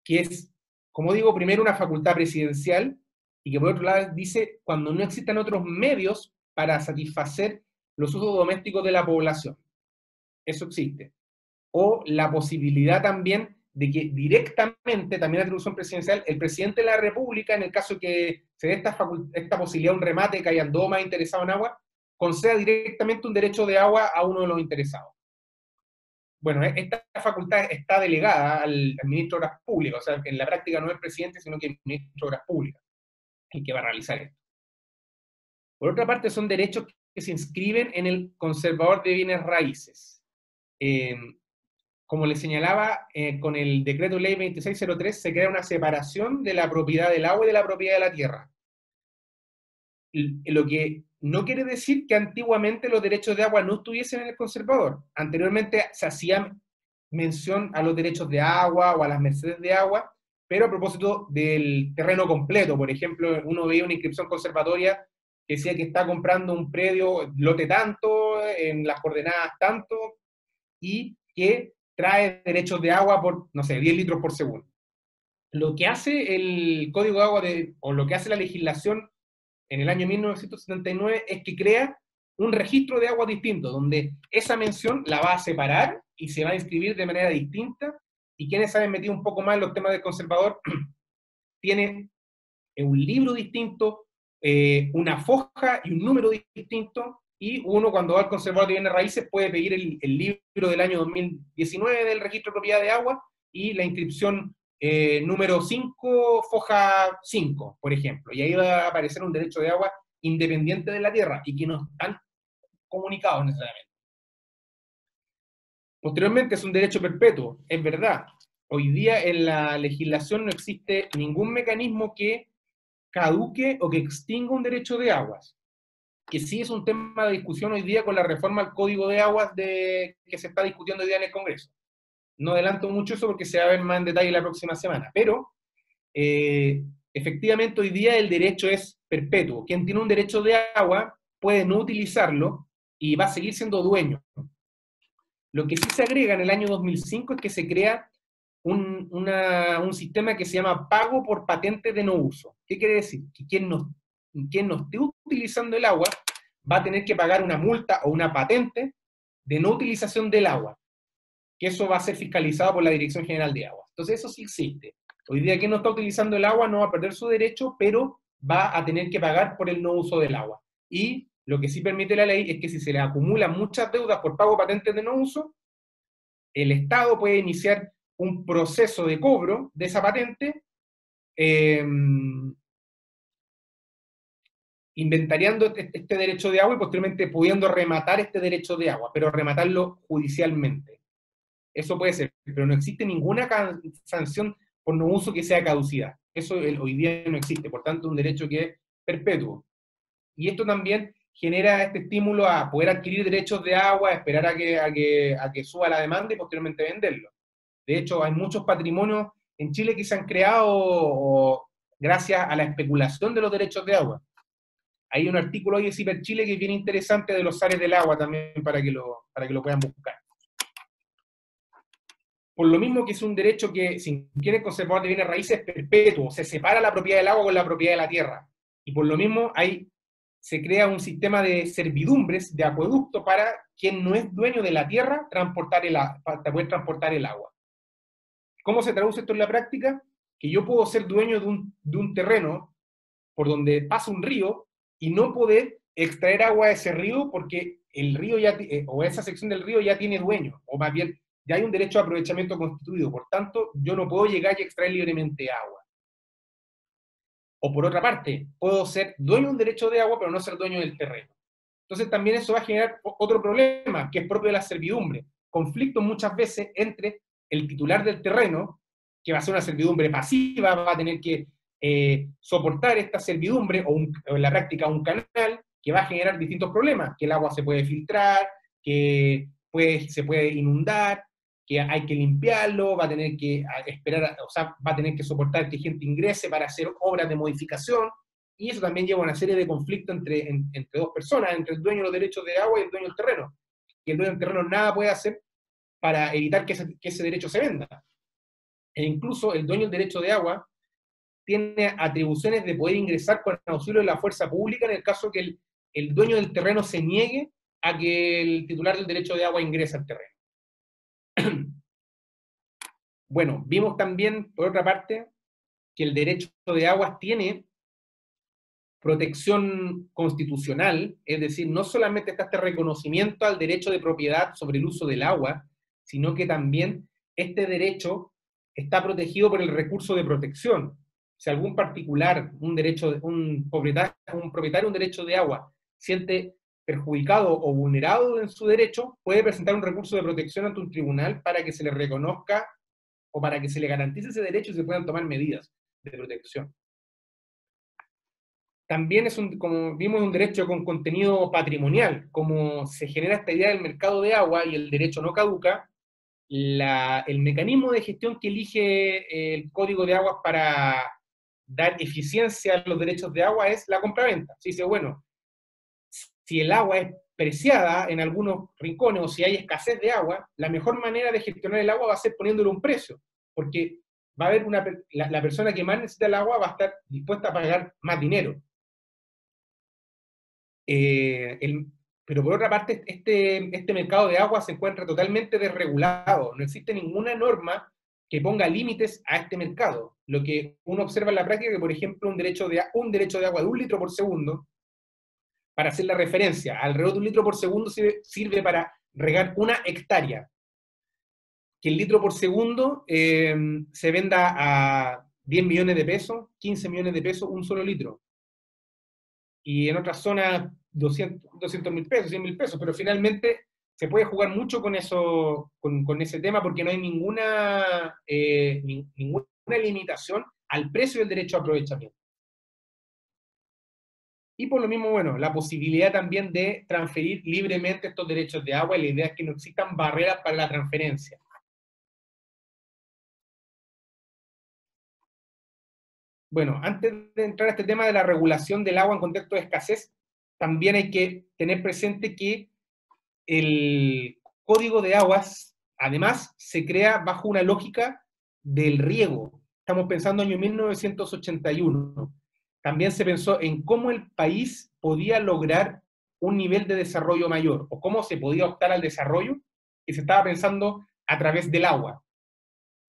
que es, como digo, primero una facultad presidencial, y que por otro lado dice cuando no existan otros medios para satisfacer los usos domésticos de la población. Eso existe. O la posibilidad también de que directamente, también atribución presidencial, el presidente de la República, en el caso que se dé esta posibilidad, un remate, que hayan dos más interesados en agua, conceda directamente un derecho de agua a uno de los interesados. Bueno, esta facultad está delegada al ministro de Obras Públicas, o sea, en la práctica no es el presidente, sino que el ministro de Obras Públicas, el que va a realizar esto. Por otra parte, son derechos que se inscriben en el conservador de bienes raíces. Como les señalaba, con el decreto ley 2603 se crea una separación de la propiedad del agua y de la propiedad de la tierra. Lo que no quiere decir que antiguamente los derechos de agua no estuviesen en el conservador. Anteriormente se hacía mención a los derechos de agua o a las mercedes de agua, pero a propósito del terreno completo. Por ejemplo, uno veía una inscripción conservatoria que decía que está comprando un predio, lote tanto, en las coordenadas tanto, y que trae derechos de agua por, no sé, 10 litros por segundo. Lo que hace el Código de Agua, o lo que hace la legislación en el año 1979, es que crea un registro de agua distinto, donde esa mención la va a separar y se va a inscribir de manera distinta, y quienes saben metido un poco más en los temas del conservador, tienen un libro distinto, una foja y un número distinto, y uno cuando va al conservador de bienes raíces puede pedir el libro del año 2019 del registro de propiedad de agua, y la inscripción número 5, foja 5, por ejemplo, y ahí va a aparecer un derecho de agua independiente de la tierra, y que no están comunicados necesariamente. Posteriormente es un derecho perpetuo, es verdad. Hoy día en la legislación no existe ningún mecanismo que caduque o que extinga un derecho de aguas, que sí es un tema de discusión hoy día con la reforma al Código de Aguas que se está discutiendo hoy día en el Congreso. No adelanto mucho eso porque se va a ver más en detalle la próxima semana, pero efectivamente hoy día el derecho es perpetuo. Quien tiene un derecho de agua puede no utilizarlo y va a seguir siendo dueño. Lo que sí se agrega en el año 2005 es que se crea un sistema que se llama pago por patente de no uso. ¿Qué quiere decir? Que quien no esté utilizando el agua va a tener que pagar una multa o una patente de no utilización del agua, que eso va a ser fiscalizado por la Dirección General de Aguas. Entonces eso sí existe. Hoy día quien no está utilizando el agua no va a perder su derecho, pero va a tener que pagar por el no uso del agua. Y lo que sí permite la ley es que si se le acumulan muchas deudas por pago de patentes de no uso, el Estado puede iniciar un proceso de cobro de esa patente, inventariando este derecho de agua y posteriormente pudiendo rematar este derecho de agua, pero rematarlo judicialmente. Eso puede ser, pero no existe ninguna sanción por no uso que sea caducidad. Eso hoy día no existe, por tanto, un derecho que es perpetuo. Y esto también genera este estímulo a poder adquirir derechos de agua, esperar a que suba la demanda y posteriormente venderlo. De hecho, hay muchos patrimonios en Chile que se han creado gracias a la especulación de los derechos de agua. Hay un artículo hoy de Ciper Chile que es bien interesante de los zares del agua también para que lo puedan buscar. Por lo mismo que es un derecho que, si quiere el conservador de bienes raíces, es perpetuo, se separa la propiedad del agua con la propiedad de la tierra. Y por lo mismo se crea un sistema de servidumbres, de acueducto, para quien no es dueño de la tierra, para poder transportar el agua. ¿Cómo se traduce esto en la práctica? Que yo puedo ser dueño de un terreno por donde pasa un río y no poder extraer agua de ese río porque el río o esa sección del río ya tiene dueño, o más bien ya hay un derecho de aprovechamiento constituido, por tanto yo no puedo llegar y extraer libremente agua. O por otra parte, puedo ser dueño de un derecho de agua pero no ser dueño del terreno. Entonces también eso va a generar otro problema que es propio de la servidumbre, conflictos muchas veces entre el titular del terreno, que va a ser una servidumbre pasiva, va a tener que soportar esta servidumbre, o en la práctica un canal, que va a generar distintos problemas, que el agua se puede filtrar, que se puede inundar, que hay que limpiarlo, va a tener que esperar, o sea, va a tener que soportar que gente ingrese para hacer obras de modificación, y eso también lleva a una serie de conflictos entre dos personas, entre el dueño de los derechos de agua y el dueño del terreno. Y el dueño del terreno nada puede hacer para evitar que ese derecho se venda. E incluso el dueño del derecho de agua tiene atribuciones de poder ingresar con auxilio de la fuerza pública en el caso que el dueño del terreno se niegue a que el titular del derecho de agua ingrese al terreno. Bueno, vimos también, por otra parte, que el derecho de aguas tiene protección constitucional, es decir, no solamente está este reconocimiento al derecho de propiedad sobre el uso del agua, sino que también este derecho está protegido por el recurso de protección. Si algún particular, un propietario de un derecho de agua, siente perjudicado o vulnerado en su derecho, puede presentar un recurso de protección ante un tribunal para que se le reconozca o para que se le garantice ese derecho y se puedan tomar medidas de protección. También como vimos, un derecho con contenido patrimonial. Como se genera esta idea del mercado de agua y el derecho no caduca, el mecanismo de gestión que elige el Código de Aguas para dar eficiencia a los derechos de agua es la compraventa. Se dice, bueno, si el agua es preciada en algunos rincones o si hay escasez de agua, la mejor manera de gestionar el agua va a ser poniéndole un precio, porque va a haber la persona que más necesita el agua va a estar dispuesta a pagar más dinero. Pero por otra parte, este mercado de agua se encuentra totalmente desregulado. No existe ninguna norma que ponga límites a este mercado. Lo que uno observa en la práctica es que, por ejemplo, un derecho de agua de 1 litro por segundo, para hacer la referencia, alrededor de 1 litro por segundo sirve para regar 1 hectárea. Que el litro por segundo se venda a 10 millones de pesos, 15 millones de pesos, un solo litro. Y en otras zonas 200.000 pesos, 100.000 pesos, pero finalmente se puede jugar mucho con eso, con ese tema, porque no hay ninguna limitación al precio del derecho a aprovechamiento. Y por lo mismo, bueno, la posibilidad también de transferir libremente estos derechos de agua, y la idea es que no existan barreras para la transferencia. Bueno, antes de entrar a este tema de la regulación del agua en contexto de escasez, también hay que tener presente que el Código de Aguas, además, se crea bajo una lógica del riego. Estamos pensando en el año 1981. También se pensó en cómo el país podía lograr un nivel de desarrollo mayor, o cómo se podía optar al desarrollo, y se estaba pensando a través del agua,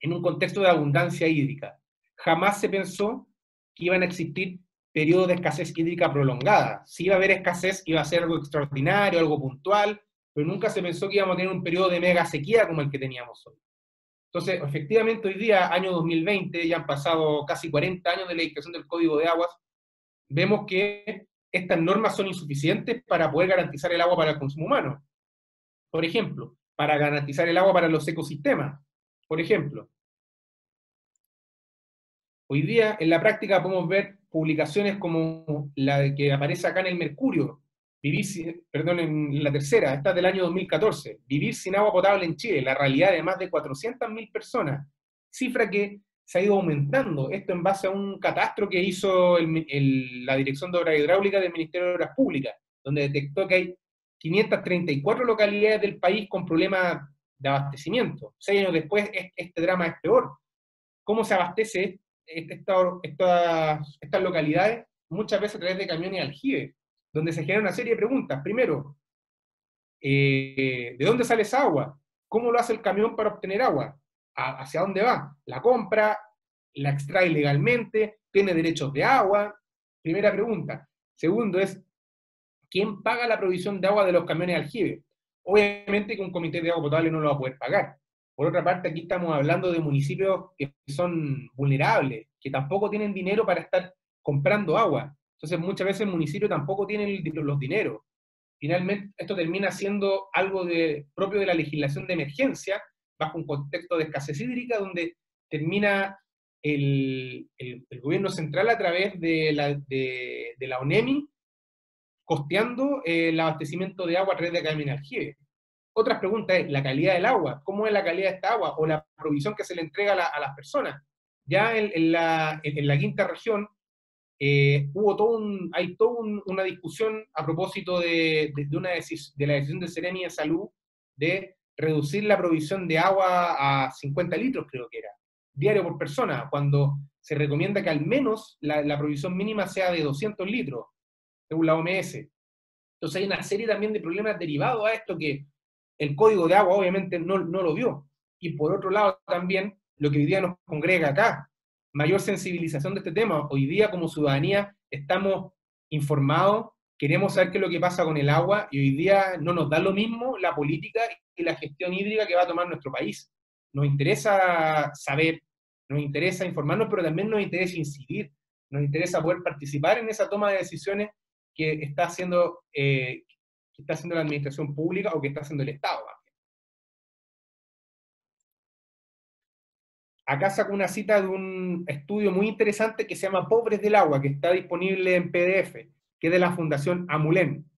en un contexto de abundancia hídrica. Jamás se pensó que iban a existir periodos de escasez hídrica prolongada. Si iba a haber escasez, iba a ser algo extraordinario, algo puntual, pero nunca se pensó que íbamos a tener un periodo de mega sequía como el que teníamos hoy. Entonces, efectivamente, hoy día, año 2020, ya han pasado casi 40 años de la dictación del Código de Aguas, vemos que estas normas son insuficientes para poder garantizar el agua para el consumo humano. Por ejemplo, para garantizar el agua para los ecosistemas. Por ejemplo, hoy día, en la práctica, podemos ver publicaciones como la que aparece acá en el Mercurio, en la tercera, esta es del año 2014, Vivir sin agua potable en Chile, la realidad de más de 400.000 personas, cifra que se ha ido aumentando, esto en base a un catastro que hizo la Dirección de Obras Hidráulicas del Ministerio de Obras Públicas, donde detectó que hay 534 localidades del país con problemas de abastecimiento. 6 años después, este drama es peor. ¿Cómo se abastece estas localidades? Muchas veces a través de camiones y aljibes, donde se genera una serie de preguntas. Primero, ¿de dónde sale esa agua? ¿Cómo lo hace el camión para obtener agua? ¿Hacia dónde va? ¿La compra? ¿La extrae legalmente? ¿Tiene derechos de agua? Primera pregunta. Segundo es, ¿quién paga la provisión de agua de los camiones aljibe? Obviamente que un comité de agua potable no lo va a poder pagar. Por otra parte, aquí estamos hablando de municipios que son vulnerables, que tampoco tienen dinero para estar comprando agua. Entonces, muchas veces el municipio tampoco tiene los dineros. Finalmente, esto termina siendo algo propio de la legislación de emergencia, bajo un contexto de escasez hídrica, donde termina el gobierno central a través de la ONEMI costeando el abastecimiento de agua a través de camiones aljibe. Otras preguntas es la calidad del agua, ¿cómo es la calidad de esta agua? O la provisión que se le entrega a las personas. Ya en la quinta región hay toda una discusión a propósito de la decisión del Ceremi de Salud de reducir la provisión de agua a 50 litros, creo que era, diario por persona, cuando se recomienda que al menos la provisión mínima sea de 200 litros, según la OMS. Entonces hay una serie también de problemas derivados a esto que el Código de Agua obviamente no lo vio. Y por otro lado también lo que hoy día nos congrega acá, mayor sensibilización de este tema. Hoy día como ciudadanía estamos informados, queremos saber qué es lo que pasa con el agua, y hoy día no nos da lo mismo la política y la gestión hídrica que va a tomar nuestro país. Nos interesa saber, nos interesa informarnos, pero también nos interesa incidir, nos interesa poder participar en esa toma de decisiones que está haciendo la administración pública o que está haciendo el Estado. Acá saco una cita de un estudio muy interesante que se llama Pobres del Agua, que está disponible en PDF, que es de la Fundación Amulén,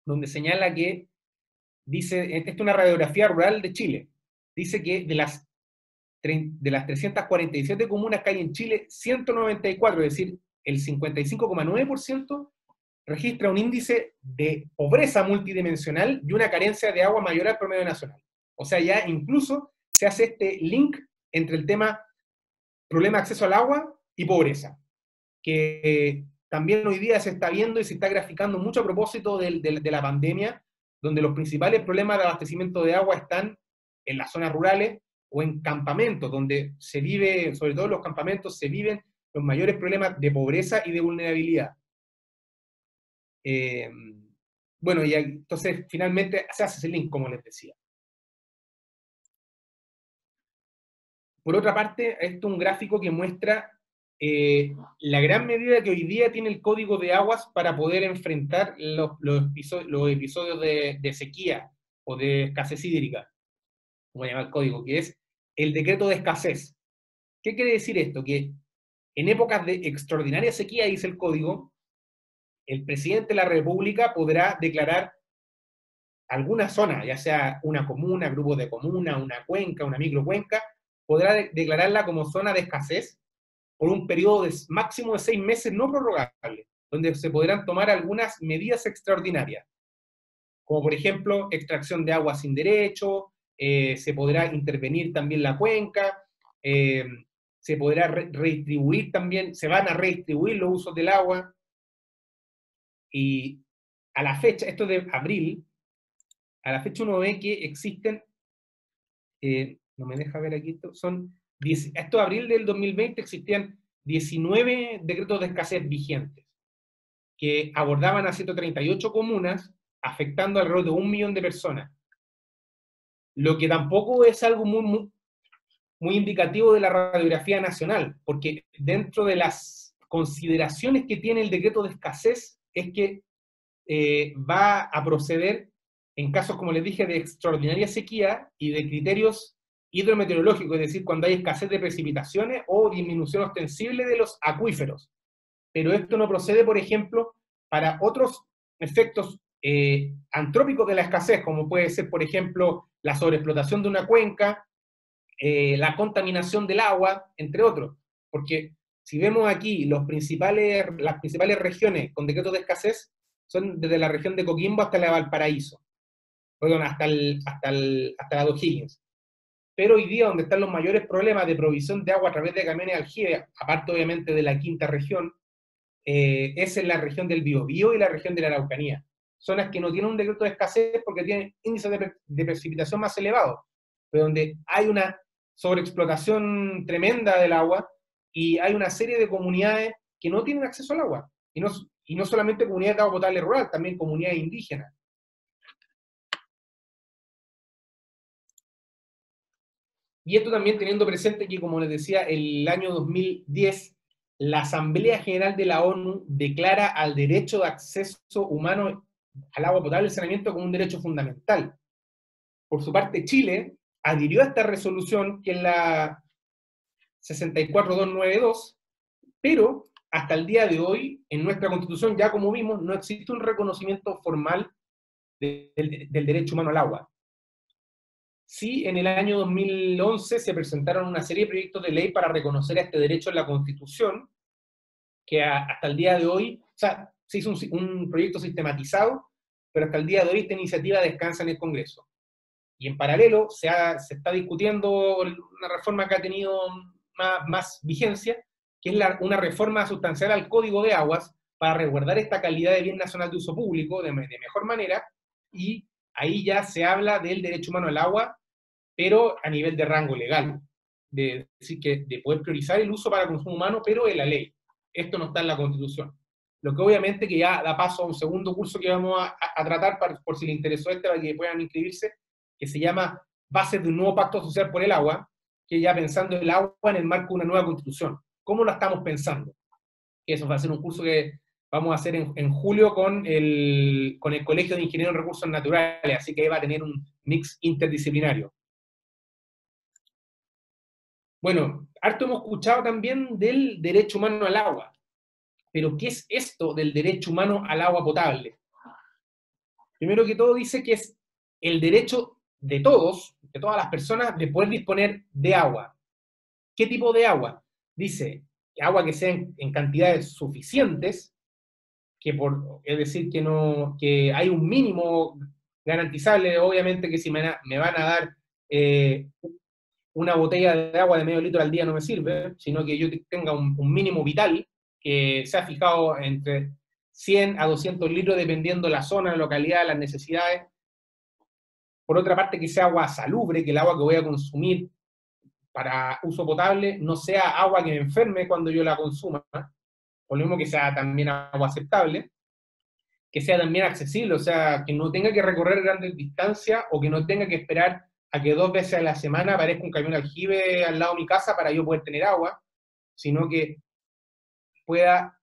donde señala que, dice, esta es una radiografía rural de Chile, dice que de las 347 comunas que hay en Chile, 194, es decir, el 55,9%, registra un índice de pobreza multidimensional y una carencia de agua mayor al promedio nacional. O sea, ya incluso se hace este link entre el tema problema de acceso al agua y pobreza, que también hoy día se está viendo y se está graficando mucho a propósito de la pandemia, donde los principales problemas de abastecimiento de agua están en las zonas rurales o en campamentos, donde se vive, sobre todo en los campamentos, se viven los mayores problemas de pobreza y de vulnerabilidad. Bueno, y entonces finalmente se hace ese link, como les decía. Por otra parte, esto es un gráfico que muestra la gran medida que hoy día tiene el Código de Aguas para poder enfrentar los episodios de sequía o de escasez hídrica, como se llama el código, que es el decreto de escasez. ¿Qué quiere decir esto? Que en épocas de extraordinaria sequía, dice el código, el presidente de la República podrá declarar alguna zona, ya sea una comuna, grupos de comuna, una cuenca, una microcuenca, podrá declararla como zona de escasez por un periodo máximo de 6 meses no prorrogable, donde se podrán tomar algunas medidas extraordinarias, como por ejemplo extracción de agua sin derecho, se podrá intervenir también la cuenca, se podrá redistribuir también, se van a redistribuir los usos del agua, y a la fecha, esto de abril, a la fecha uno ve que existen, no me deja ver aquí, esto de abril del 2020 existían 19 decretos de escasez vigentes, que abordaban a 138 comunas, afectando alrededor de 1 millón de personas. Lo que tampoco es algo muy indicativo de la radiografía nacional, porque dentro de las consideraciones que tiene el decreto de escasez es que va a proceder en casos, como les dije, de extraordinaria sequía y de criterios hidrometeorológicos, es decir, cuando hay escasez de precipitaciones o disminución ostensible de los acuíferos. Pero esto no procede, por ejemplo, para otros efectos antrópicos de la escasez, como puede ser, por ejemplo, la sobreexplotación de una cuenca, la contaminación del agua, entre otros. Porque si vemos aquí las principales regiones con decretos de escasez, son desde la región de Coquimbo hasta la de Valparaíso, perdón, hasta la de O'Higgins. Pero hoy día donde están los mayores problemas de provisión de agua a través de camiones de aljibe, aparte obviamente de la quinta región, es en la región del Biobío y la región de la Araucanía. Zonas que no tienen un decreto de escasez porque tienen índices de precipitación más elevados, pero donde hay una sobreexplotación tremenda del agua y hay una serie de comunidades que no tienen acceso al agua. Y no solamente comunidades de agua potable rural, también comunidades indígenas. Y esto también teniendo presente que, como les decía, el año 2010, la Asamblea General de la ONU declara al derecho de acceso humano al agua potable y saneamiento como un derecho fundamental. Por su parte, Chile adhirió a esta resolución, que es la 64292, pero hasta el día de hoy, en nuestra Constitución, ya como vimos, no existe un reconocimiento formal del derecho humano al agua. Sí, en el año 2011 se presentaron una serie de proyectos de ley para reconocer este derecho en la Constitución, que hasta el día de hoy, o sea, se hizo un proyecto sistematizado, pero hasta el día de hoy esta iniciativa descansa en el Congreso. Y en paralelo se está discutiendo una reforma que ha tenido más vigencia, que es una reforma sustancial al Código de Aguas para resguardar esta calidad de bien nacional de uso público de mejor manera, y ahí ya se habla del derecho humano al agua, pero a nivel de rango legal. de decir que de poder priorizar el uso para consumo humano, pero en la ley. Esto no está en la Constitución. Lo que obviamente que ya da paso a un segundo curso que vamos a tratar, por si les interesó para que puedan inscribirse, que se llama Bases de un nuevo pacto social por el agua, que ya pensando el agua en el marco de una nueva Constitución. ¿Cómo lo estamos pensando? Eso va a ser un curso que vamos a hacer en julio con el Colegio de Ingenieros en Recursos Naturales, así que va a tener un mix interdisciplinario. Bueno, harto hemos escuchado también del derecho humano al agua, pero ¿qué es esto del derecho humano al agua potable? Primero que todo dice que es el derecho de todos, de todas las personas, de poder disponer de agua. ¿Qué tipo de agua? Dice, agua que sea en cantidades suficientes, es decir, que hay un mínimo garantizable, obviamente que si me van a dar una botella de agua de medio litro al día no me sirve, sino que yo tenga un mínimo vital que se ha fijado entre 100 a 200 litros dependiendo la zona, la localidad, las necesidades. Por otra parte, que sea agua salubre, que el agua que voy a consumir para uso potable no sea agua que me enferme cuando yo la consuma, por lo mismo que sea también agua aceptable, que sea también accesible, o sea, que no tenga que recorrer grandes distancias o que no tenga que esperar a que 2 veces a la semana aparezca un camión aljibe al lado de mi casa para yo poder tener agua, sino que pueda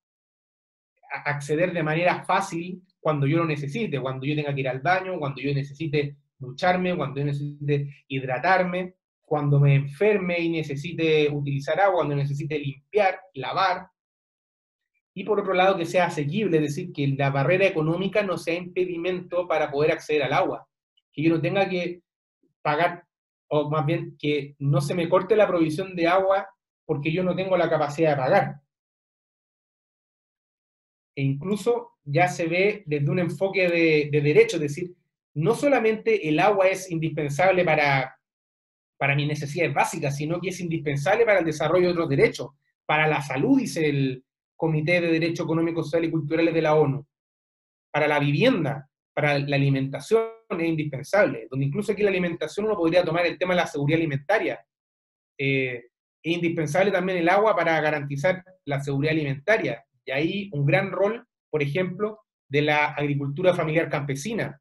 acceder de manera fácil cuando yo lo necesite, cuando yo tenga que ir al baño, cuando yo necesite ducharme, cuando yo necesite hidratarme, cuando me enferme y necesite utilizar agua, cuando necesite limpiar, lavar. Y por otro lado, que sea asequible, es decir, que la barrera económica no sea impedimento para poder acceder al agua. Que yo no tenga que pagar, o más bien que no se me corte la provisión de agua porque yo no tengo la capacidad de pagar. E incluso ya se ve desde un enfoque de derecho, es decir, no solamente el agua es indispensable para mis necesidades básicas, sino que es indispensable para el desarrollo de otros derechos, para la salud, dice el Comité de Derechos Económicos, Sociales y Culturales de la ONU, para la vivienda, para la alimentación es indispensable, donde incluso aquí la alimentación uno podría tomar el tema de la seguridad alimentaria. Es indispensable también el agua para garantizar la seguridad alimentaria, y ahí un gran rol, por ejemplo, de la agricultura familiar campesina.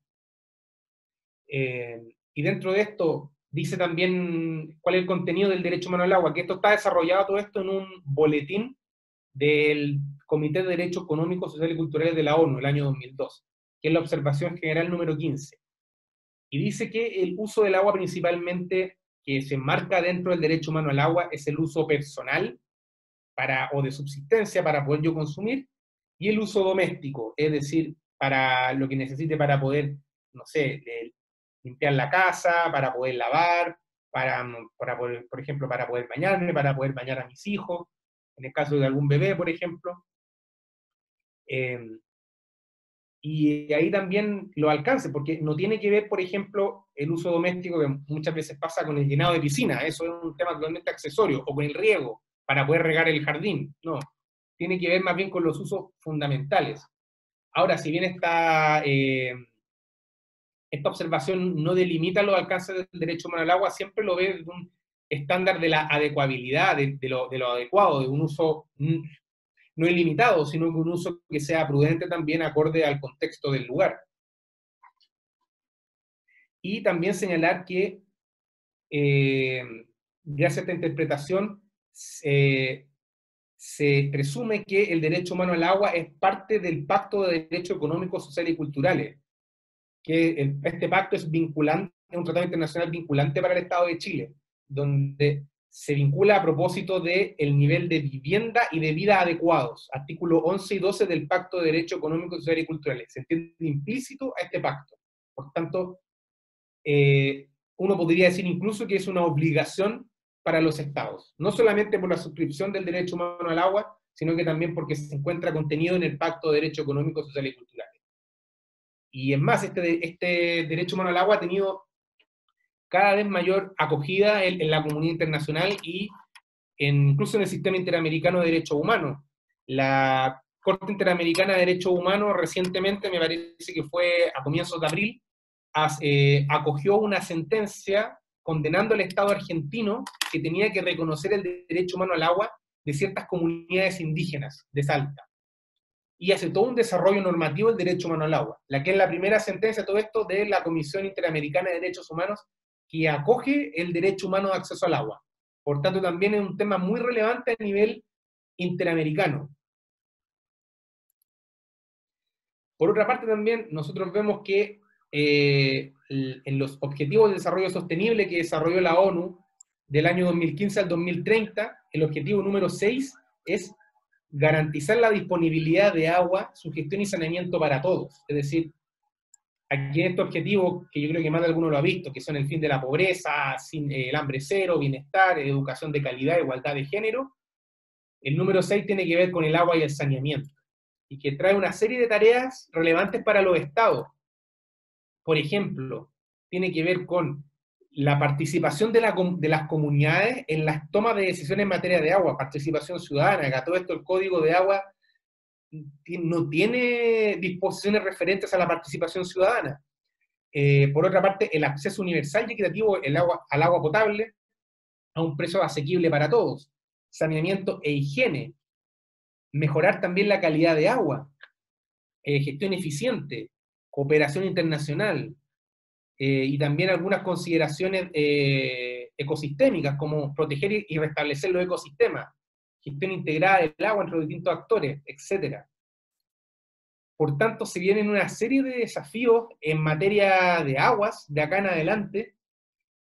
Y dentro de esto dice también cuál es el contenido del derecho humano al agua, que esto está desarrollado todo esto en un boletín del Comité de Derechos Económicos, Sociales y Culturales de la ONU, el año 2002, que es la observación general número 15. Y dice que el uso del agua principalmente que se enmarca dentro del derecho humano al agua es el uso personal o de subsistencia para poder yo consumir, y el uso doméstico, es decir, para lo que necesite para poder, no sé, limpiar la casa, para poder lavar, para poder, por ejemplo, para poder bañarme, para poder bañar a mis hijos, en el caso de algún bebé, por ejemplo. Y ahí también lo alcance, porque no tiene que ver, por ejemplo, el uso doméstico que muchas veces pasa con el llenado de piscina, eso es un tema totalmente accesorio, o con el riego, para poder regar el jardín, no. Tiene que ver más bien con los usos fundamentales. Ahora, si bien esta observación no delimita los alcances del derecho humano al agua, siempre lo ve desde un estándar de la adecuabilidad, de lo adecuado, de un uso no ilimitado, sino que un uso que sea prudente también acorde al contexto del lugar. Y también señalar que, gracias a esta interpretación, se presume que el derecho humano al agua es parte del Pacto de Derechos Económicos, Sociales y Culturales, que este pacto es vinculante, es un tratado internacional vinculante para el Estado de Chile, donde se vincula a propósito del nivel de vivienda y de vida adecuados, artículos 11 y 12 del Pacto de Derechos Económicos, Sociales y Culturales. Se entiende implícito a este pacto. Por tanto, uno podría decir incluso que es una obligación para los estados, no solamente por la suscripción del derecho humano al agua, sino que también porque se encuentra contenido en el Pacto de Derechos Económicos, Sociales y Culturales. Y es más, este derecho humano al agua ha tenido cada vez mayor acogida en la comunidad internacional y incluso en el sistema interamericano de derechos humanos. La Corte Interamericana de Derechos Humanos recientemente, me parece que fue a comienzos de abril, acogió una sentencia condenando al Estado argentino que tenía que reconocer el derecho humano al agua de ciertas comunidades indígenas de Salta. Y hace todo un desarrollo normativo del derecho humano al agua, la que es la primera sentencia de todo esto de la Comisión Interamericana de Derechos Humanos, que acoge el derecho humano de acceso al agua. Por tanto, también es un tema muy relevante a nivel interamericano. Por otra parte, también nosotros vemos que en los Objetivos de Desarrollo Sostenible que desarrolló la ONU del año 2015 al 2030, el objetivo número 6 es garantizar la disponibilidad de agua, su gestión y saneamiento para todos. Es decir, aquí en este objetivo, que yo creo que más de alguno lo ha visto, que son el fin de la pobreza, el hambre cero, bienestar, educación de calidad, igualdad de género, el número 6 tiene que ver con el agua y el saneamiento, y que trae una serie de tareas relevantes para los estados. Por ejemplo, tiene que ver con la participación de las comunidades en las tomas de decisiones en materia de agua, participación ciudadana, que a todo esto el Código de Agua no tiene disposiciones referentes a la participación ciudadana. Por otra parte, el acceso universal y equitativo al agua potable a un precio asequible para todos, saneamiento e higiene, mejorar también la calidad de agua, gestión eficiente, cooperación internacional, y también algunas consideraciones ecosistémicas, como proteger y restablecer los ecosistemas, gestión integrada del agua entre los distintos actores, etc. Por tanto, se vienen una serie de desafíos en materia de aguas, de acá en adelante,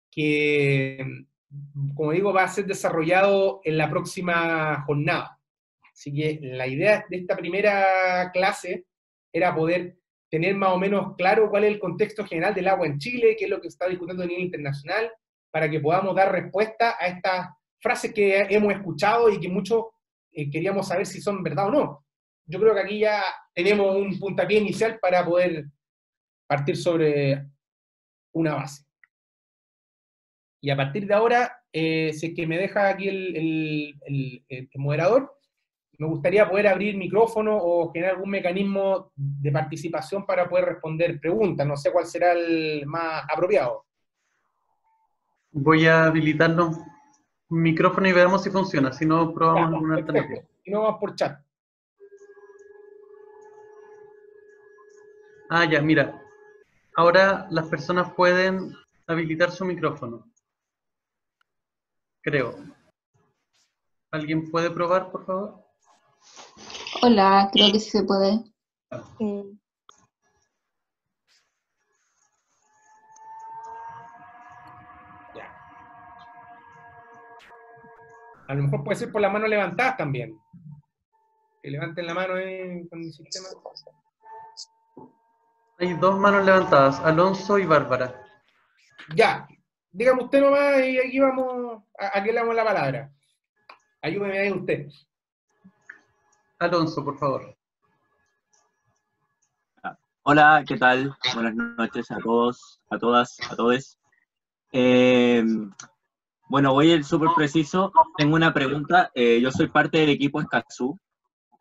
que, como digo, va a ser desarrollado en la próxima jornada. Así que la idea de esta primera clase era poder tener más o menos claro cuál es el contexto general del agua en Chile, qué es lo que se está discutiendo a nivel internacional, para que podamos dar respuesta a estas frases que hemos escuchado y que muchos queríamos saber si son verdad o no. Yo creo que aquí ya tenemos un puntapié inicial para poder partir sobre una base. Y a partir de ahora, si es que me deja aquí el moderador, me gustaría poder abrir micrófono o generar algún mecanismo de participación para poder responder preguntas. No sé cuál será el más apropiado. Voy a habilitarnos un micrófono y veamos si funciona. Si no, probamos alguna alternativa. Si no, vamos por chat. Ah, ya, mira. Ahora las personas pueden habilitar su micrófono. Creo. ¿Alguien puede probar, por favor? Hola, creo que sí se puede. Ya. A lo mejor puede ser por la mano levantada también. Que levanten la mano con el sistema. Hay dos manos levantadas, Alonso y Bárbara. Ya. Dígame usted nomás y aquí vamos, aquí le damos la palabra. Ayúdeme ahí usted. Alonso, por favor. Hola, ¿qué tal? Buenas noches a todos, a todas, a todes. Bueno, voy a ir súper preciso. Tengo una pregunta. Yo soy parte del equipo Escazú.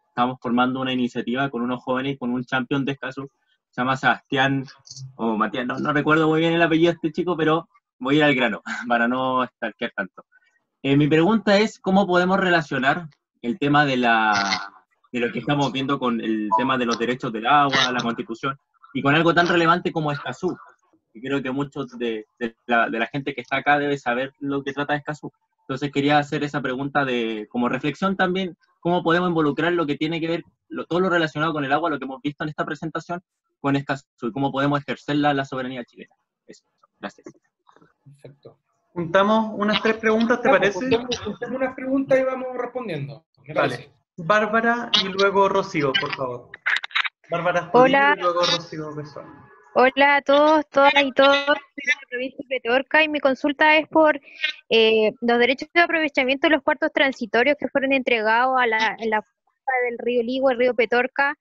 Estamos formando una iniciativa con unos jóvenes, con un champion de Escazú. Se llama Sebastián, o Matías, no recuerdo muy bien el apellido de este chico, pero voy a ir al grano, para no estalquear tanto. Mi pregunta es, ¿cómo podemos relacionar el tema de lo que estamos viendo con el tema de los derechos del agua, la Constitución, y con algo tan relevante como Escazú? Y creo que muchos de la gente que está acá debe saber lo que trata Escazú. Entonces quería hacer esa pregunta como reflexión también, cómo podemos involucrar lo que tiene que ver, todo lo relacionado con el agua, lo que hemos visto en esta presentación, con Escazú, y cómo podemos ejercer la soberanía chilena. Eso, gracias. Perfecto. Juntamos unas 3 preguntas, ¿te parece? Juntemos unas preguntas y vamos respondiendo. Vale. Bárbara y luego Rocío, por favor. Bárbara Hola. Y luego Rocío Besoy. Hola a todos, todas y todos. Soy de la provincia de Petorca y mi consulta es por los derechos de aprovechamiento de los cuartos transitorios que fueron entregados en la cuenca del río Ligua, el río Petorca,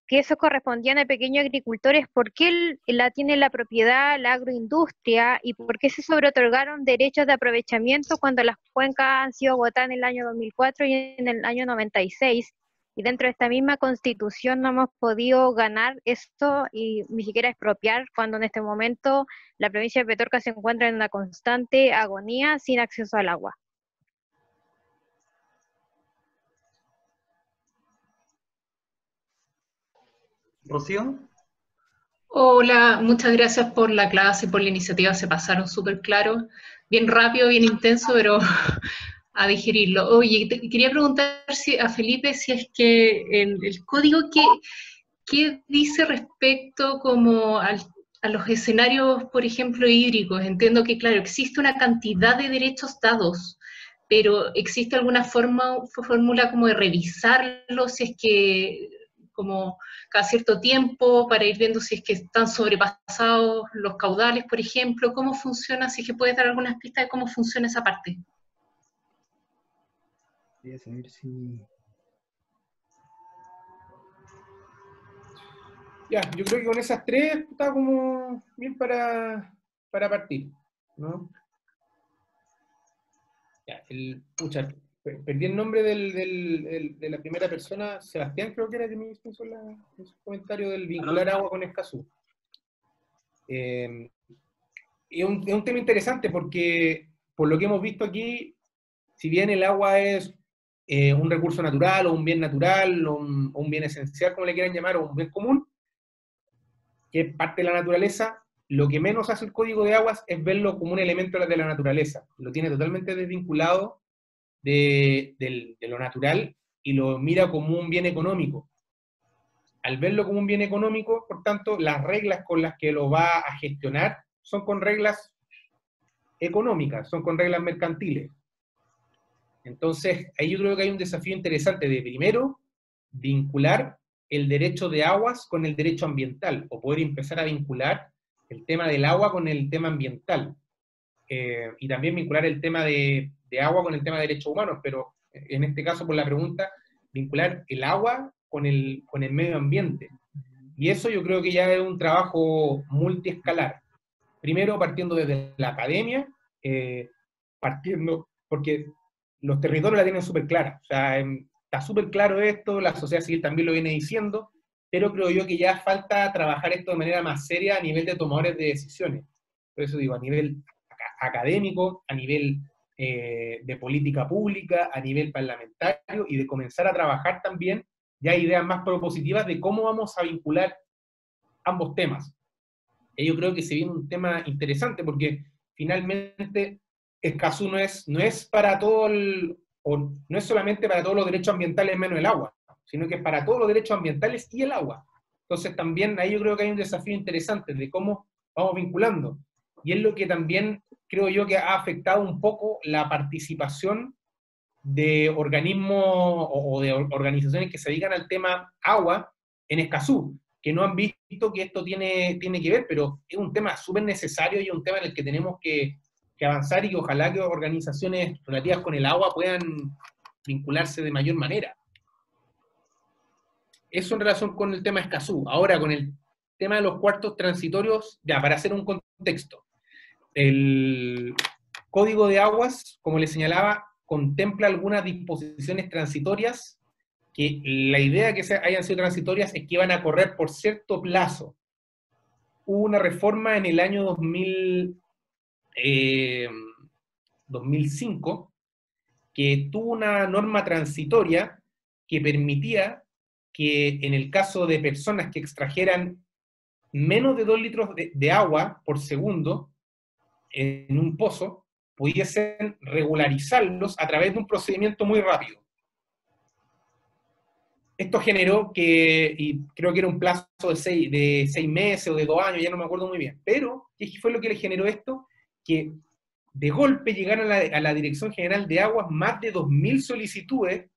que esos correspondían a pequeños agricultores. ¿Por qué la tiene la propiedad la agroindustria y por qué se sobreotorgaron derechos de aprovechamiento cuando las cuencas han sido agotadas en el año 2004 y en el año 96? y dentro de esta misma constitución no hemos podido ganar esto y ni siquiera expropiar, cuando en este momento la provincia de Petorca se encuentra en una constante agonía sin acceso al agua. ¿Rocío? Hola, muchas gracias por la clase y por la iniciativa, se pasaron súper claros, bien rápido, bien intenso, pero a digerirlo. Oye, quería preguntar a Felipe si es que en el código, ¿qué dice respecto como a los escenarios, por ejemplo, hídricos? Entiendo que, claro, existe una cantidad de derechos dados, pero ¿existe alguna fórmula como de revisarlo, si es que como cada cierto tiempo, para ir viendo si es que están sobrepasados los caudales, por ejemplo? ¿Cómo funciona? Si es que puedes dar algunas pistas de cómo funciona esa parte. Voy a saber si... Ya, yo creo que con esas tres está como bien para partir, ¿no? Ya, perdí el nombre de la primera persona, Sebastián creo que era que me hizo en su comentario del vincular agua con Escazú. Es un tema interesante porque, por lo que hemos visto aquí, si bien el agua es un recurso natural, o un bien natural, o un bien esencial, como le quieran llamar, o un bien común, que es parte de la naturaleza, lo que menos hace el Código de Aguas es verlo como un elemento de la naturaleza. Lo tiene totalmente desvinculado de lo natural y lo mira como un bien económico. Al verlo como un bien económico, por tanto, las reglas con las que lo va a gestionar son con reglas económicas, son con reglas mercantiles. Entonces, ahí yo creo que hay un desafío interesante de, primero, vincular el derecho de aguas con el derecho ambiental, o poder empezar a vincular el tema del agua con el tema ambiental, y también vincular el tema de agua con el tema de derechos humanos, pero en este caso, por la pregunta, vincular el agua con el medio ambiente. Y eso yo creo que ya es un trabajo multiescalar. Primero partiendo desde la academia, porque los territorios la tienen súper clara, o sea, está súper claro esto, la sociedad civil también lo viene diciendo, pero creo yo que ya falta trabajar esto de manera más seria a nivel de tomadores de decisiones. Por eso digo, a nivel académico, a nivel de política pública, a nivel parlamentario, y de comenzar a trabajar también ya ideas más propositivas de cómo vamos a vincular ambos temas. Y yo creo que se viene un tema interesante, porque finalmente Escazú no es para todo no es solamente para todos los derechos ambientales menos el agua, sino que es para todos los derechos ambientales y el agua. Entonces también ahí yo creo que hay un desafío interesante de cómo vamos vinculando. Y es lo que también creo yo que ha afectado un poco la participación de organismos o de organizaciones que se dedican al tema agua en Escazú, que no han visto que esto tiene que ver, pero es un tema súper necesario y un tema en el que tenemos que avanzar, y que ojalá que organizaciones relativas con el agua puedan vincularse de mayor manera. Eso en relación con el tema Escazú. Ahora, con el tema de los cuartos transitorios, ya, para hacer un contexto. El Código de Aguas, como les señalaba, contempla algunas disposiciones transitorias, que la idea de que hayan sido transitorias es que iban a correr por cierto plazo. Hubo una reforma en el año 2005, que tuvo una norma transitoria que permitía que en el caso de personas que extrajeran menos de 2 litros de agua por segundo en un pozo, pudiesen regularizarlos a través de un procedimiento muy rápido. Esto generó y creo que era un plazo de 6 meses o de 2 años, ya no me acuerdo muy bien, pero ¿qué fue lo que le generó esto? Que de golpe llegaron a la Dirección General de Aguas más de 2.000 solicitudes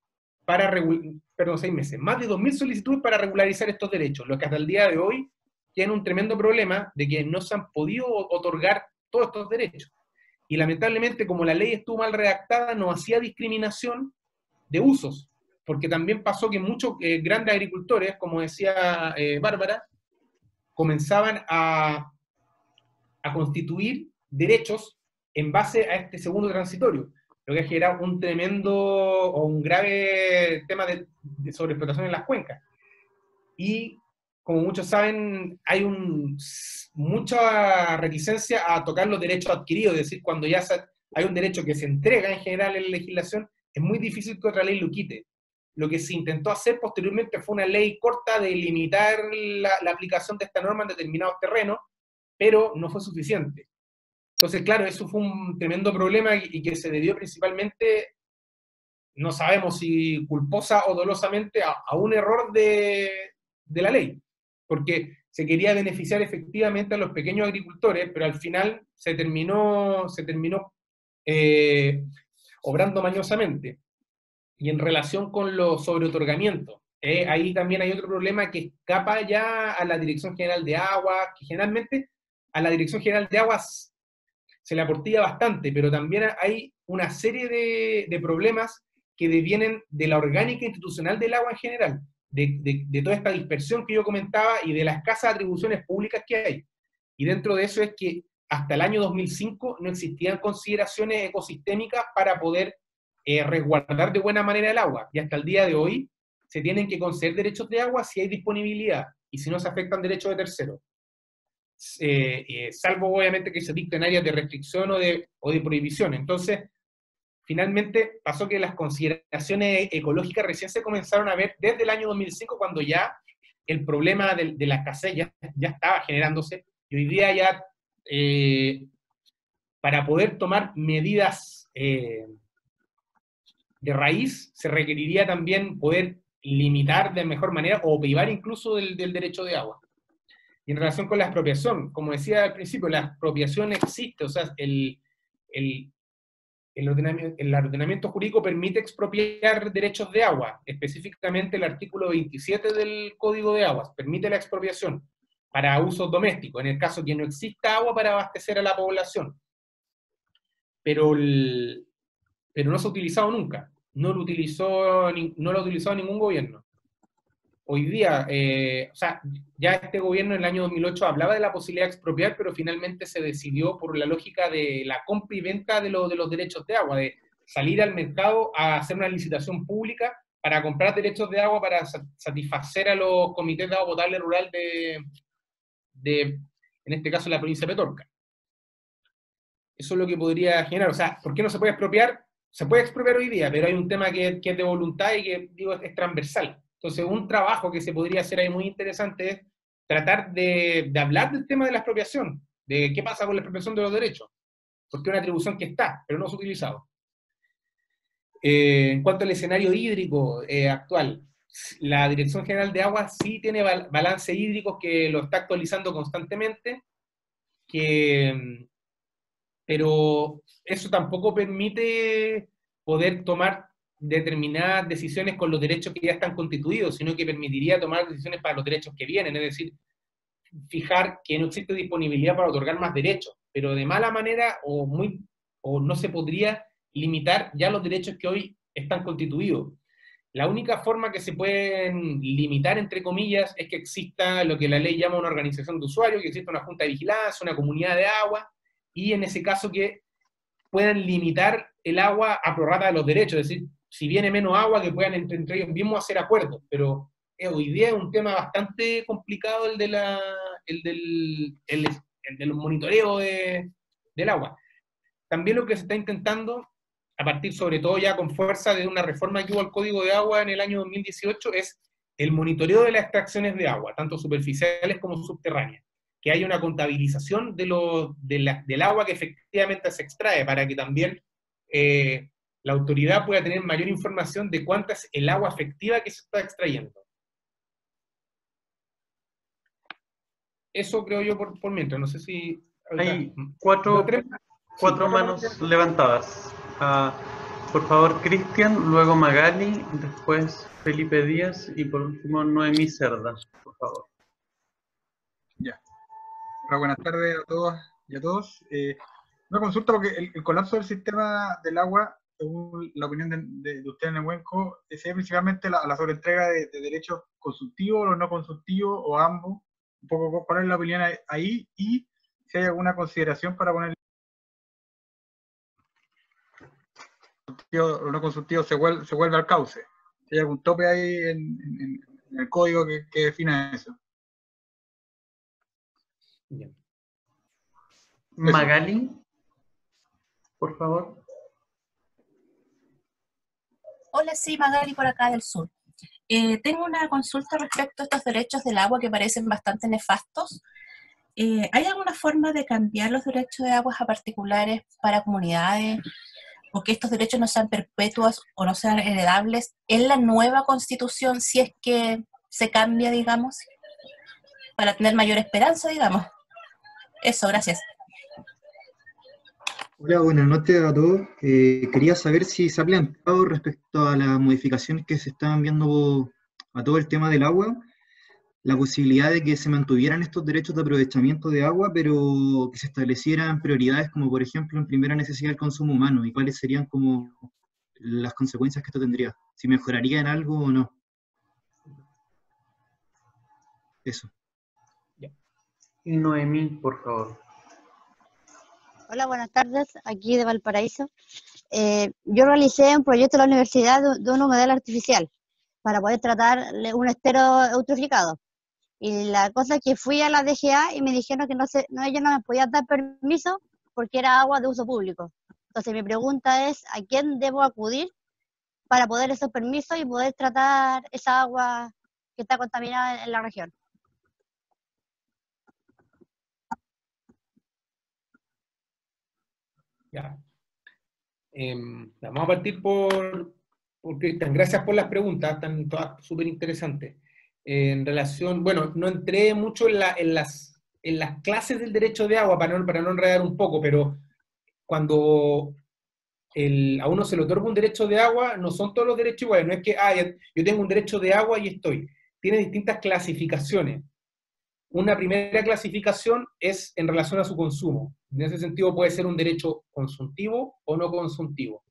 para 6 meses, más de 2.000 solicitudes para regularizar estos derechos, lo que hasta el día de hoy tiene un tremendo problema de que no se han podido otorgar todos estos derechos. Y lamentablemente, como la ley estuvo mal redactada, no hacía discriminación de usos, porque también pasó que muchos grandes agricultores, como decía Bárbara, comenzaban a constituir derechos en base a este segundo transitorio. lo que ha generado un tremendo o un grave tema de sobreexplotación en las cuencas. Y como muchos saben, hay mucha reticencia a tocar los derechos adquiridos, es decir, cuando ya hay un derecho que se entrega en general en la legislación, es muy difícil que otra ley lo quite. Lo que se intentó hacer posteriormente fue una ley corta de limitar la aplicación de esta norma en determinados terrenos, pero no fue suficiente. Entonces, claro, eso fue un tremendo problema y que se debió principalmente, no sabemos si culposa o dolosamente, a un error de la ley, porque se quería beneficiar efectivamente a los pequeños agricultores, pero al final se terminó obrando mañosamente. Y en relación con los sobreotorgamientos, ahí también hay otro problema que escapa ya a la Dirección General de Aguas, que generalmente a la Dirección General de Aguas se le aportilla bastante, pero también hay una serie de problemas que devienen de la orgánica institucional del agua en general, de toda esta dispersión que yo comentaba y de las escasas atribuciones públicas que hay. Y dentro de eso es que hasta el año 2005 no existían consideraciones ecosistémicas para poder resguardar de buena manera el agua, y hasta el día de hoy se tienen que conceder derechos de agua si hay disponibilidad, y si no se afectan derechos de terceros. Salvo obviamente que se dicten áreas de restricción o de prohibición. Entonces, finalmente pasó que las consideraciones ecológicas recién se comenzaron a ver desde el año 2005, cuando ya el problema de la escasez ya estaba generándose, y hoy día ya, para poder tomar medidas de raíz, se requeriría también poder limitar de mejor manera o privar incluso del derecho de agua. Y en relación con la expropiación, como decía al principio, la expropiación existe, o sea, el ordenamiento jurídico permite expropiar derechos de agua, específicamente el artículo 27 del Código de Aguas, permite la expropiación para usos domésticos, en el caso que no exista agua para abastecer a la población. Pero no se ha utilizado nunca, no lo ha utilizado ningún gobierno. Hoy día, o sea, ya este gobierno en el año 2008 hablaba de la posibilidad de expropiar, pero finalmente se decidió por la lógica de la compra y venta de los derechos de agua, de salir al mercado a hacer una licitación pública para comprar derechos de agua para satisfacer a los comités de agua potable rural en este caso, la provincia de Petorca. Eso es lo que podría generar. O sea, ¿por qué no se puede expropiar? Se puede expropiar hoy día, pero hay un tema que es de voluntad y que, digo, es transversal. Entonces, un trabajo que se podría hacer ahí muy interesante es tratar de hablar del tema de la expropiación, de qué pasa con la expropiación de los derechos, porque es una atribución que está, pero no se ha utilizado. En cuanto al escenario hídrico actual, la Dirección General de Aguas sí tiene balance hídricos que lo está actualizando constantemente, pero eso tampoco permite poder tomar determinadas decisiones con los derechos que ya están constituidos, sino que permitiría tomar decisiones para los derechos que vienen, es decir, fijar que no existe disponibilidad para otorgar más derechos, pero de mala manera o no se podría limitar ya los derechos que hoy están constituidos. La única forma que se pueden limitar, entre comillas, es que exista lo que la ley llama una organización de usuarios, que exista una junta de vigilancia, una comunidad de agua, y en ese caso que puedan limitar el agua a prorrata de los derechos, es decir, si viene menos agua, que puedan entre ellos mismos hacer acuerdos, pero hoy día es un tema bastante complicado el del monitoreo del agua. También lo que se está intentando, a partir sobre todo ya con fuerza de una reforma que hubo al Código de Agua en el año 2018, es el monitoreo de las extracciones de agua, tanto superficiales como subterráneas, que haya una contabilización del agua que efectivamente se extrae, para que también la autoridad pueda tener mayor información de cuánta es el agua efectiva que se está extrayendo. Eso creo yo por mientras, no sé si... Hay cuatro manos levantadas. Por favor, Cristian, luego Magali, después Felipe Díaz y por último Noemí Cerda, por favor. Ya. Hola, buenas tardes a todas y a todos. Una consulta, porque el colapso del sistema del agua, según la opinión de usted en el Huenco, es principalmente la sobreentrega de derechos consultivos, los no consultivos, o ambos. Un poco cuál es la opinión ahí, y si hay alguna consideración para poner... no consultivo se vuelve al cauce. ¿Hay algún tope ahí en el código que defina eso? Bien. Magali, por favor. Hola, sí, Magali por acá del sur. Tengo una consulta respecto a estos derechos del agua que parecen bastante nefastos. ¿Hay alguna forma de cambiar los derechos de aguas a particulares para comunidades o que estos derechos no sean perpetuos o no sean heredables en la nueva constitución si es que se cambia, digamos, para tener mayor esperanza, digamos? Eso, gracias. Hola, buenas noches a todos. Quería saber si se ha planteado respecto a las modificaciones que se están viendo a todo el tema del agua, la posibilidad de que se mantuvieran estos derechos de aprovechamiento de agua, pero que se establecieran prioridades como, por ejemplo, en primera necesidad el consumo humano, y cuáles serían como las consecuencias que esto tendría, si mejoraría en algo o no. Eso. Noemí, por favor. Hola, buenas tardes, aquí de Valparaíso. Yo realicé un proyecto en la universidad de un humedal artificial para poder tratar un estero eutroficado. Y la cosa es que fui a la DGA y me dijeron que ellos no me podían dar permiso porque era agua de uso público. Entonces mi pregunta es, ¿a quién debo acudir para poder esos permisos y poder tratar esa agua que está contaminada en la región? Ya. Vamos a partir por Cristian. Gracias por las preguntas, están todas súper interesantes. En relación, bueno, no entré mucho en las clases del derecho de agua para no enredar un poco, pero cuando a uno se le otorga un derecho de agua, no son todos los derechos iguales, no es que yo tengo un derecho de agua y estoy. Tiene distintas clasificaciones. Una primera clasificación es en relación a su consumo. En ese sentido puede ser un derecho consultivo o no consultivo.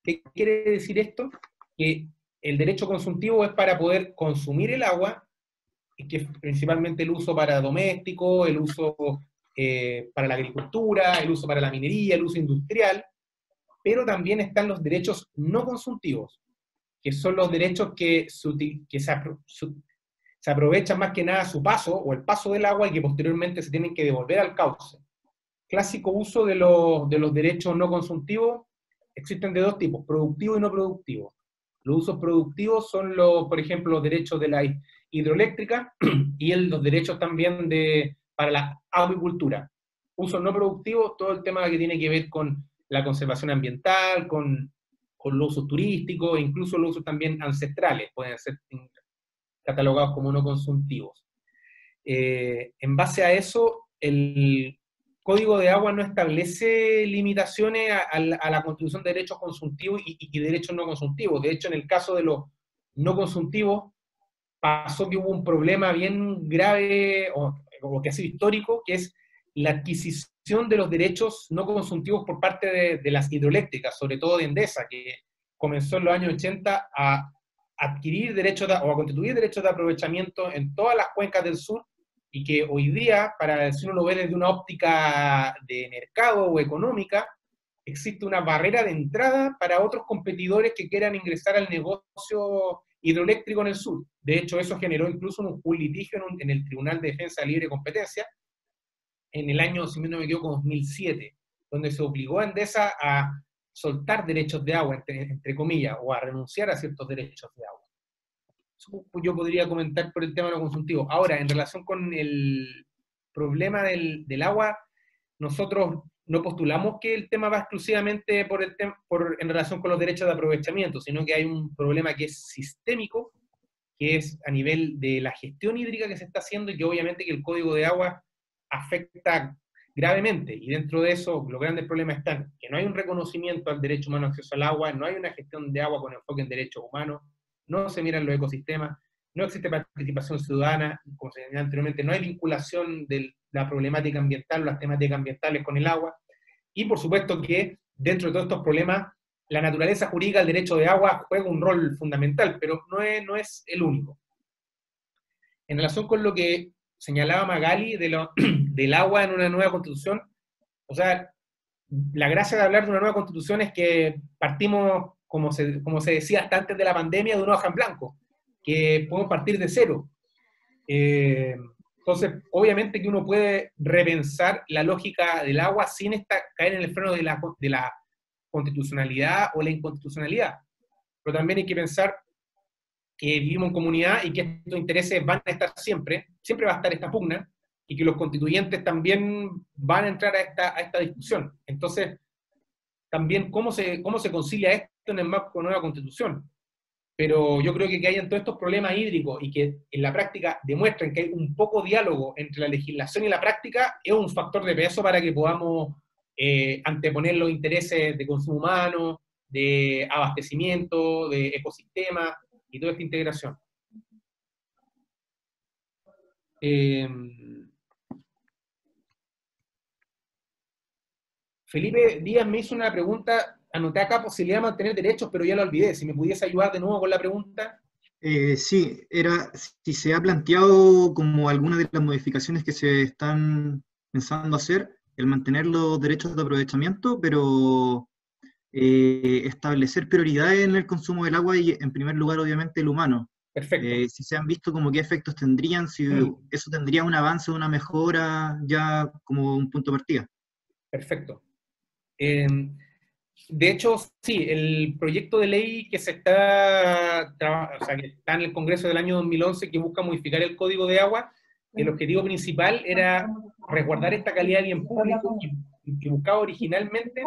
¿Qué quiere decir esto? Que el derecho consultivo es para poder consumir el agua, que es principalmente el uso para doméstico, el uso para la agricultura, el uso para la minería, el uso industrial, pero también están los derechos no consultivos, que son los derechos que se aprovechan más que nada su paso, o el paso del agua, y que posteriormente se tienen que devolver al cauce. Clásico uso de los derechos no consultivos existen de dos tipos, productivo y no productivo. Los usos productivos son, por ejemplo, los derechos de la hidroeléctrica y los derechos también para la acuicultura. Usos no productivos, todo el tema que tiene que ver con la conservación ambiental, con los usos turísticos, e incluso los usos también ancestrales, pueden ser catalogados como no consultivos. En base a eso, el Código de Agua no establece limitaciones a la constitución de derechos consultivos y derechos no consultivos. De hecho, en el caso de los no consultivos, pasó que hubo un problema bien grave, o que ha sido histórico, que es la adquisición de los derechos no consultivos por parte de las hidroeléctricas, sobre todo de Endesa, que comenzó en los años 80 a adquirir derechos o a constituir derechos de aprovechamiento en todas las cuencas del sur, y que hoy día, si uno lo ve desde una óptica de mercado o económica, existe una barrera de entrada para otros competidores que quieran ingresar al negocio hidroeléctrico en el sur. De hecho, eso generó incluso un litigio en el Tribunal de Defensa de Libre Competencia en el año, si no me equivoco, 2007, donde se obligó a Endesa a soltar derechos de agua, entre comillas, o a renunciar a ciertos derechos de agua. Yo podría comentar por el tema no consultivo. Ahora, en relación con el problema del agua, nosotros no postulamos que el tema va exclusivamente en relación con los derechos de aprovechamiento, sino que hay un problema que es sistémico, que es a nivel de la gestión hídrica que se está haciendo, y que obviamente que el Código de Agua afecta gravemente, y dentro de eso los grandes problemas están que no hay un reconocimiento al derecho humano a acceso al agua, no hay una gestión de agua con enfoque en derechos humanos, no se miran los ecosistemas, no existe participación ciudadana, como se señaló anteriormente, no hay vinculación de la problemática ambiental, las temáticas ambientales con el agua, y por supuesto que dentro de todos estos problemas, la naturaleza jurídica del derecho de agua juega un rol fundamental, pero no es el único. En relación con lo que señalaba Magali del agua en una nueva constitución, o sea, la gracia de hablar de una nueva constitución es que partimos, como se decía hasta antes de la pandemia, de una hoja en blanco, que podemos partir de cero. Entonces, obviamente que uno puede repensar la lógica del agua sin caer en el freno de la constitucionalidad o la inconstitucionalidad. Pero también hay que pensar que vivimos en comunidad y que estos intereses van a estar siempre va a estar esta pugna, y que los constituyentes también van a entrar a esta discusión. Entonces, también cómo se concilia esto en el marco de una nueva constitución. Pero yo creo que hayan todos estos problemas hídricos y que en la práctica demuestren que hay un poco diálogo entre la legislación y la práctica, es un factor de peso para que podamos anteponer los intereses de consumo humano, de abastecimiento, de ecosistema y toda esta integración. Felipe Díaz me hizo una pregunta, anoté acá posibilidad de mantener derechos, pero ya lo olvidé. Si me pudiese ayudar de nuevo con la pregunta. Sí, era si se ha planteado como alguna de las modificaciones que se están pensando hacer, el mantener los derechos de aprovechamiento, pero establecer prioridades en el consumo del agua y en primer lugar obviamente el humano. Perfecto. Si se han visto como qué efectos tendrían, si eso tendría un avance, una mejora ya como un punto de partida. Perfecto. De hecho, sí, el proyecto de ley que que está en el Congreso del año 2011, que busca modificar el Código de Agua, el objetivo principal era resguardar esta calidad de bien público y que buscaba originalmente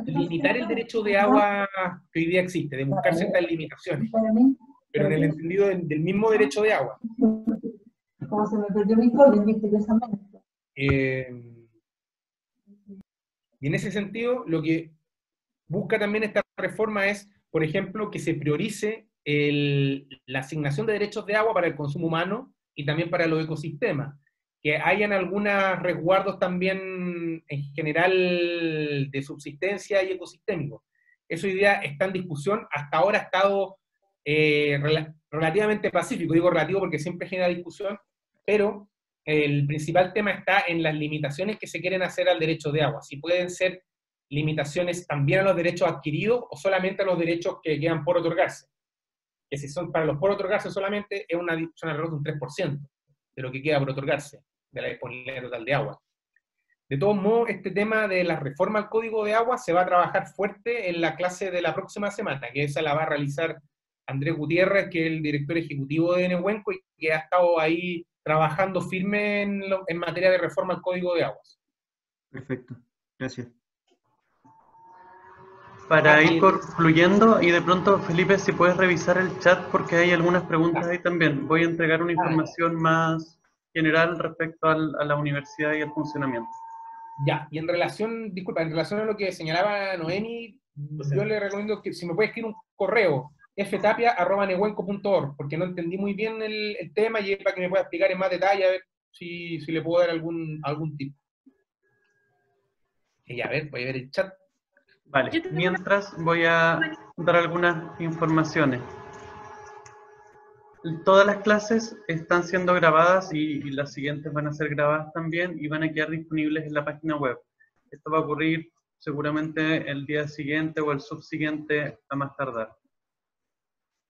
limitar el derecho de agua que hoy día existe, de buscar ciertas limitaciones, pero en el entendido del mismo derecho de agua. Como se me perdió mi código, misteriosamente. Y en ese sentido, lo que busca también esta reforma es, por ejemplo, que se priorice la asignación de derechos de agua para el consumo humano y también para los ecosistemas. Que hayan algunos resguardos también en general de subsistencia y ecosistémico. Eso hoy día está en discusión, hasta ahora ha estado relativamente pacífico, digo relativo porque siempre genera discusión, pero el principal tema está en las limitaciones que se quieren hacer al derecho de agua. Si pueden ser limitaciones también a los derechos adquiridos o solamente a los derechos que quedan por otorgarse. Que si son para los por otorgarse solamente, es una discusión alrededor de un 3% de lo que queda por otorgarse, de la disponibilidad total de agua. De todos modos, este tema de la reforma al Código de Agua se va a trabajar fuerte en la clase de la próxima semana, que esa la va a realizar Andrés Gutiérrez, que es el director ejecutivo de Nehuenco y que ha estado ahí trabajando firme en materia de reforma al Código de Aguas. Perfecto, gracias. Para ir concluyendo, y de pronto, Felipe, si puedes revisar el chat, porque hay algunas preguntas ahí también. Voy a entregar una información más general respecto a la universidad y el funcionamiento. Ya, y en relación a lo que señalaba Noemi, yo le recomiendo que si me puede escribir un correo, ftapia@nehuenco.org, porque no entendí muy bien el tema y es para que me pueda explicar en más detalle, a ver si le puedo dar algún tip. Y a ver, voy a ver el chat. Vale, mientras voy a dar algunas informaciones. Todas las clases están siendo grabadas y las siguientes van a ser grabadas también y van a quedar disponibles en la página web. Esto va a ocurrir seguramente el día siguiente o el subsiguiente a más tardar.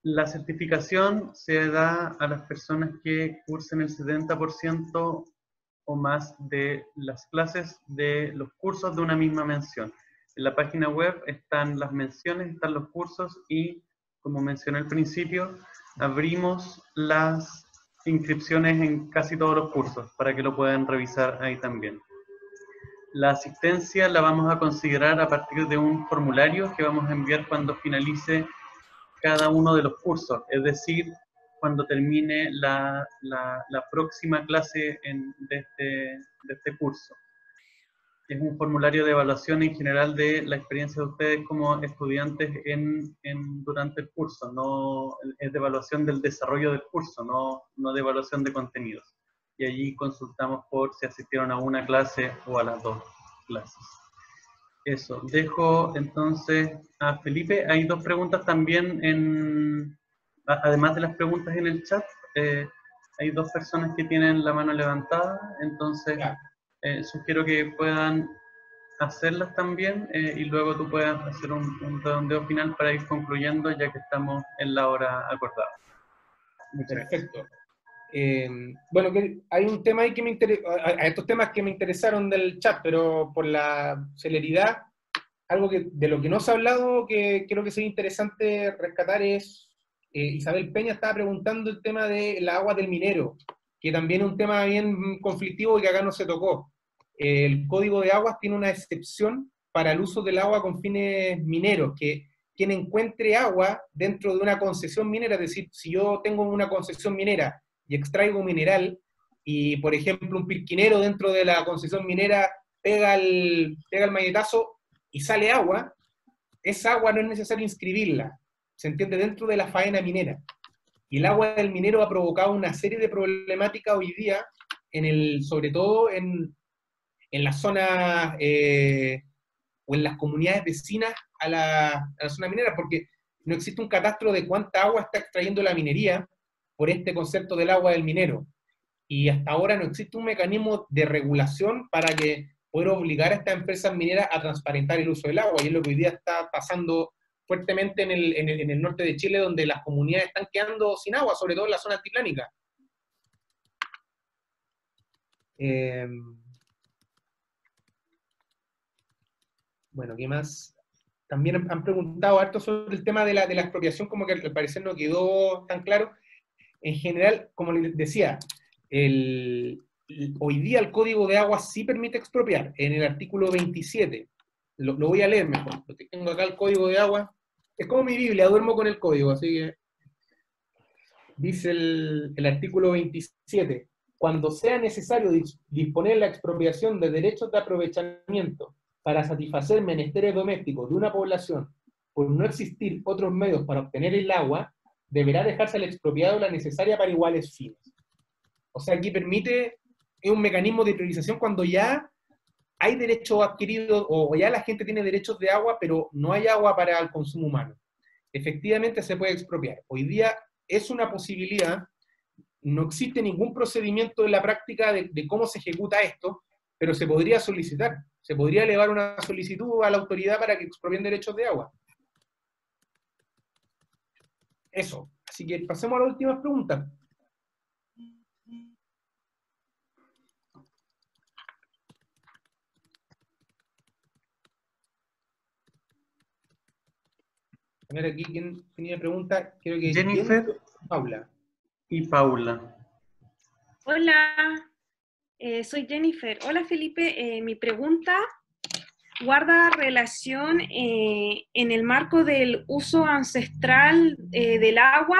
La certificación se da a las personas que cursen el 70% o más de las clases de los cursos de una misma mención. En la página web están las menciones, están los cursos y, como mencioné al principio, abrimos las inscripciones en casi todos los cursos para que lo puedan revisar ahí también. La asistencia la vamos a considerar a partir de un formulario que vamos a enviar cuando finalice cada uno de los cursos, es decir, cuando termine la próxima clase de este curso. Es un formulario de evaluación en general de la experiencia de ustedes como estudiantes durante el curso, no es de evaluación del desarrollo del curso, no de evaluación de contenidos. Y allí consultamos por si asistieron a una clase o a las dos clases. Eso, dejo entonces a Felipe. Hay dos preguntas también, además de las preguntas en el chat, hay dos personas que tienen la mano levantada, entonces sugiero que puedan hacerlas también y luego tú puedas hacer un redondeo final para ir concluyendo ya que estamos en la hora acordada. Muchas gracias. Perfecto. Bueno, hay un tema ahí que me interesa, a estos temas que me interesaron del chat, pero por la celeridad, algo de lo que no se ha hablado que creo que sería interesante rescatar es, Isabel Peña estaba preguntando el tema de la agua del minero, que también es un tema bien conflictivo y que acá no se tocó. El Código de Aguas tiene una excepción para el uso del agua con fines mineros, que quien encuentre agua dentro de una concesión minera, es decir, si yo tengo una concesión minera y extraigo mineral, y por ejemplo un pirquinero dentro de la concesión minera pega el malletazo y sale agua, esa agua no es necesario inscribirla, se entiende, dentro de la faena minera. Y el agua del minero ha provocado una serie de problemáticas hoy día, sobre todo en las zonas o en las comunidades vecinas a la zona minera, porque no existe un catastro de cuánta agua está extrayendo la minería por este concepto del agua del minero. Y hasta ahora no existe un mecanismo de regulación para poder obligar a estas empresas mineras a transparentar el uso del agua, y es lo que hoy día está pasando fuertemente en el norte de Chile, donde las comunidades están quedando sin agua, sobre todo en la zona altiplánica. Bueno, ¿qué más? También han preguntado harto sobre el tema de la expropiación, como que al parecer no quedó tan claro. En general, como les decía, hoy día el Código de Aguas sí permite expropiar, en el artículo 27. Lo voy a leer mejor, porque tengo acá el Código de Aguas. Es como mi Biblia, duermo con el código, así que dice el artículo 27. Cuando sea necesario disponer la expropiación de derechos de aprovechamiento para satisfacer menesteres domésticos de una población por no existir otros medios para obtener el agua, deberá dejarse al expropiado la necesaria para iguales fines. O sea, aquí es un mecanismo de priorización cuando ya hay derechos adquiridos o ya la gente tiene derechos de agua, pero no hay agua para el consumo humano. Efectivamente se puede expropiar. Hoy día es una posibilidad, no existe ningún procedimiento en la práctica de cómo se ejecuta esto, pero se podría solicitar, se podría elevar una solicitud a la autoridad para que expropien derechos de agua. Eso. Así que pasemos a las últimas preguntas. A ver aquí, ¿quién tenía pregunta? Creo que Jennifer, Paula. Y Paula. Hola, soy Jennifer. Hola Felipe, mi pregunta guarda relación en el marco del uso ancestral del agua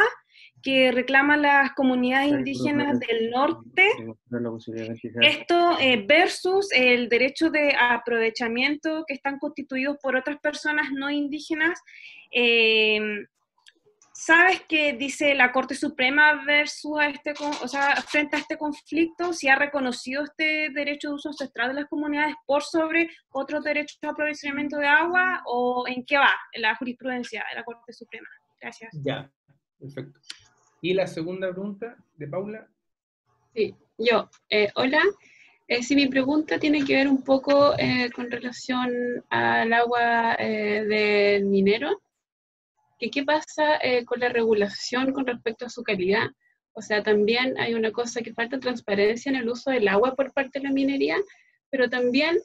que reclaman las comunidades indígenas del norte, esto versus el derecho de aprovechamiento que están constituidos por otras personas no indígenas. ¿Sabes qué dice la Corte Suprema versus frente a este conflicto? ¿Si ha reconocido este derecho de uso ancestral de las comunidades por sobre otros derechos de aprovechamiento de agua? ¿O en qué va la jurisprudencia de la Corte Suprema? Gracias. Ya, perfecto. ¿Y la segunda pregunta de Paula? Sí, yo. Hola. Sí, mi pregunta tiene que ver un poco con relación al agua del minero. ¿Qué pasa con la regulación con respecto a su calidad? O sea, también hay una cosa que falta transparencia en el uso del agua por parte de la minería, pero también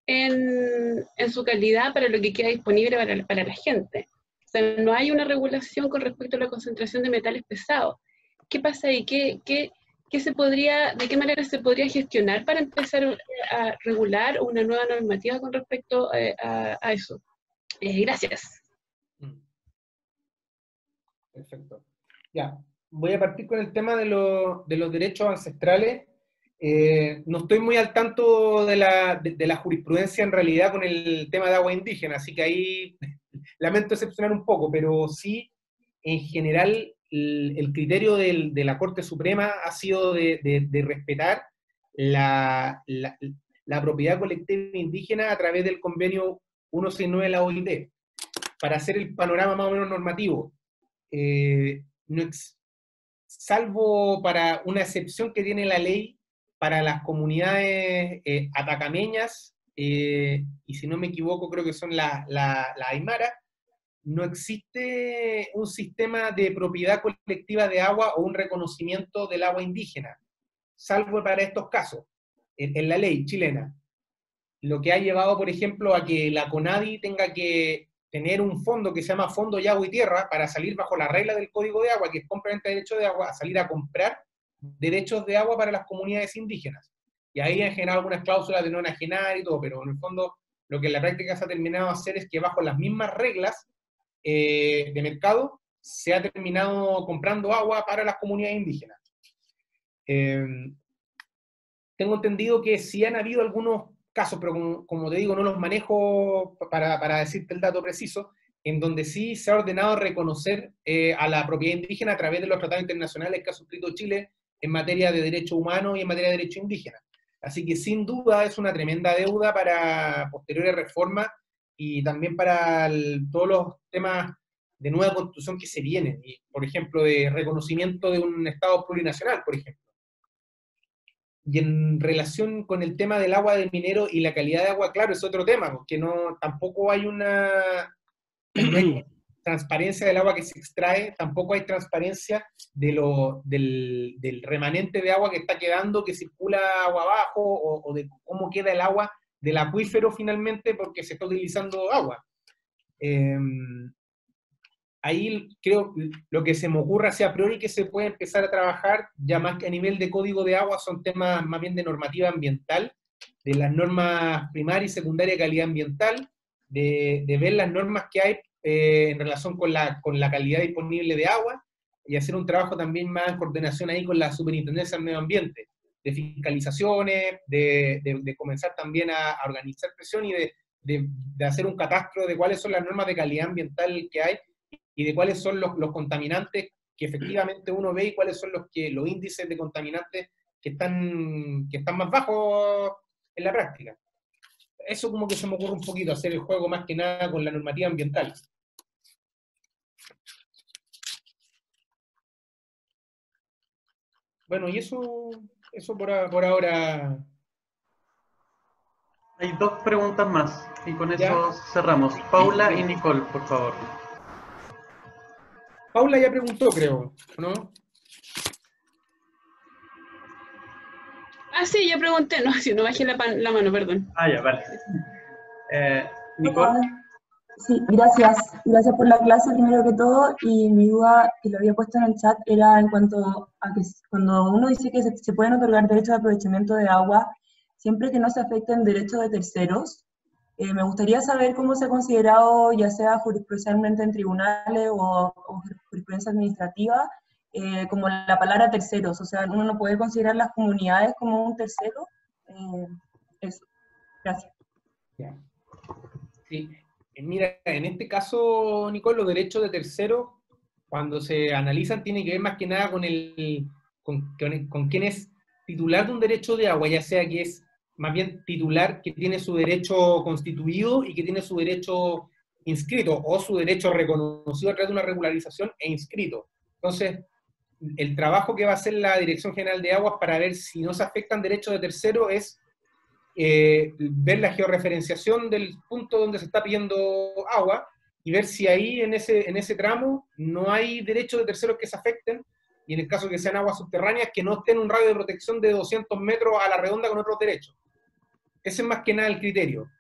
en su calidad para lo que queda disponible para la gente. O sea, no hay una regulación con respecto a la concentración de metales pesados. ¿Qué pasa ahí? ¿De qué manera se podría gestionar para empezar a regular una nueva normativa con respecto a eso? Gracias. Perfecto. Ya, voy a partir con el tema de los derechos ancestrales. No estoy muy al tanto de la jurisprudencia en realidad con el tema de agua indígena, así que ahí lamento decepcionar un poco, pero sí, en general, el criterio de la Corte Suprema ha sido de respetar la propiedad colectiva indígena a través del convenio 169 de la OIT. Para hacer el panorama más o menos normativo, salvo para una excepción que tiene la ley para las comunidades atacameñas y si no me equivoco creo que son la Aymara, no existe un sistema de propiedad colectiva de agua o un reconocimiento del agua indígena, salvo para estos casos, en la ley chilena. Lo que ha llevado, por ejemplo, a que la CONADI tenga que tener un fondo que se llama Fondo de Agua y Tierra para salir bajo la regla del Código de Agua, que es compra-venta de derechos de agua, a salir a comprar derechos de agua para las comunidades indígenas. Y ahí han generado algunas cláusulas de no enajenar y todo, pero en el fondo lo que en la práctica se ha terminado de hacer es que bajo las mismas reglas de mercado se ha terminado comprando agua para las comunidades indígenas. Tengo entendido que sí han habido algunos casos, pero como te digo, no los manejo para decirte el dato preciso, en donde sí se ha ordenado reconocer a la propiedad indígena a través de los tratados internacionales que ha suscrito Chile en materia de derechos humanos y en materia de derechos indígenas. Así que sin duda es una tremenda deuda para posteriores reformas y también para todos los temas de nueva constitución que se vienen, y, por ejemplo, de reconocimiento de un Estado plurinacional, por ejemplo. Y en relación con el tema del agua del minero y la calidad de agua, claro, es otro tema, porque tampoco hay una transparencia del agua que se extrae, tampoco hay transparencia del remanente de agua que está quedando, que circula agua abajo, o de cómo queda el agua del acuífero finalmente, porque se está utilizando agua. Ahí creo lo que se me ocurre así a priori que se puede empezar a trabajar, ya más que a nivel de código de agua, son temas más bien de normativa ambiental, de las normas primaria y secundaria de calidad ambiental, de ver las normas que hay en relación con la calidad disponible de agua, y hacer un trabajo también más en coordinación ahí con la Superintendencia del Medio Ambiente, de fiscalizaciones, de comenzar también a organizar presión y de hacer un catastro de cuáles son las normas de calidad ambiental que hay, y de cuáles son los contaminantes que efectivamente uno ve y cuáles son los índices de contaminantes que están más bajos en la práctica. Eso como que se me ocurre un poquito, hacer el juego más que nada con la normativa ambiental. Bueno, y eso por ahora. Hay dos preguntas más, y con eso cerramos. Paula y Nicole, por favor. Paula ya preguntó, creo, ¿no? Ah, sí, yo pregunté. No, si no bajé la mano, perdón. Ah, ya, vale. Nicole. Sí, gracias. Gracias por la clase, primero que todo. Y mi duda, que lo había puesto en el chat, era en cuanto a que cuando uno dice que se pueden otorgar derechos de aprovechamiento de agua, siempre que no se afecten derechos de terceros, me gustaría saber cómo se ha considerado, ya sea jurisprudencialmente en tribunales o jurisprudencia administrativa, como la palabra terceros. O sea, uno no puede considerar las comunidades como un tercero. Eso. Gracias. Ya. Sí. Mira, en este caso, Nicole, los derechos de terceros, cuando se analizan, tienen que ver más que nada con quién es titular de un derecho de agua, ya sea que es más bien titular que tiene su derecho constituido y que tiene su derecho inscrito, o su derecho reconocido a través de una regularización e inscrito. Entonces, el trabajo que va a hacer la Dirección General de Aguas para ver si no se afectan derechos de tercero es ver la georreferenciación del punto donde se está pidiendo agua y ver si ahí en ese tramo no hay derechos de terceros que se afecten, y en el caso que sean aguas subterráneas, que no estén en un radio de protección de 200 metros a la redonda con otros derechos. Ese es más que nada el criterio.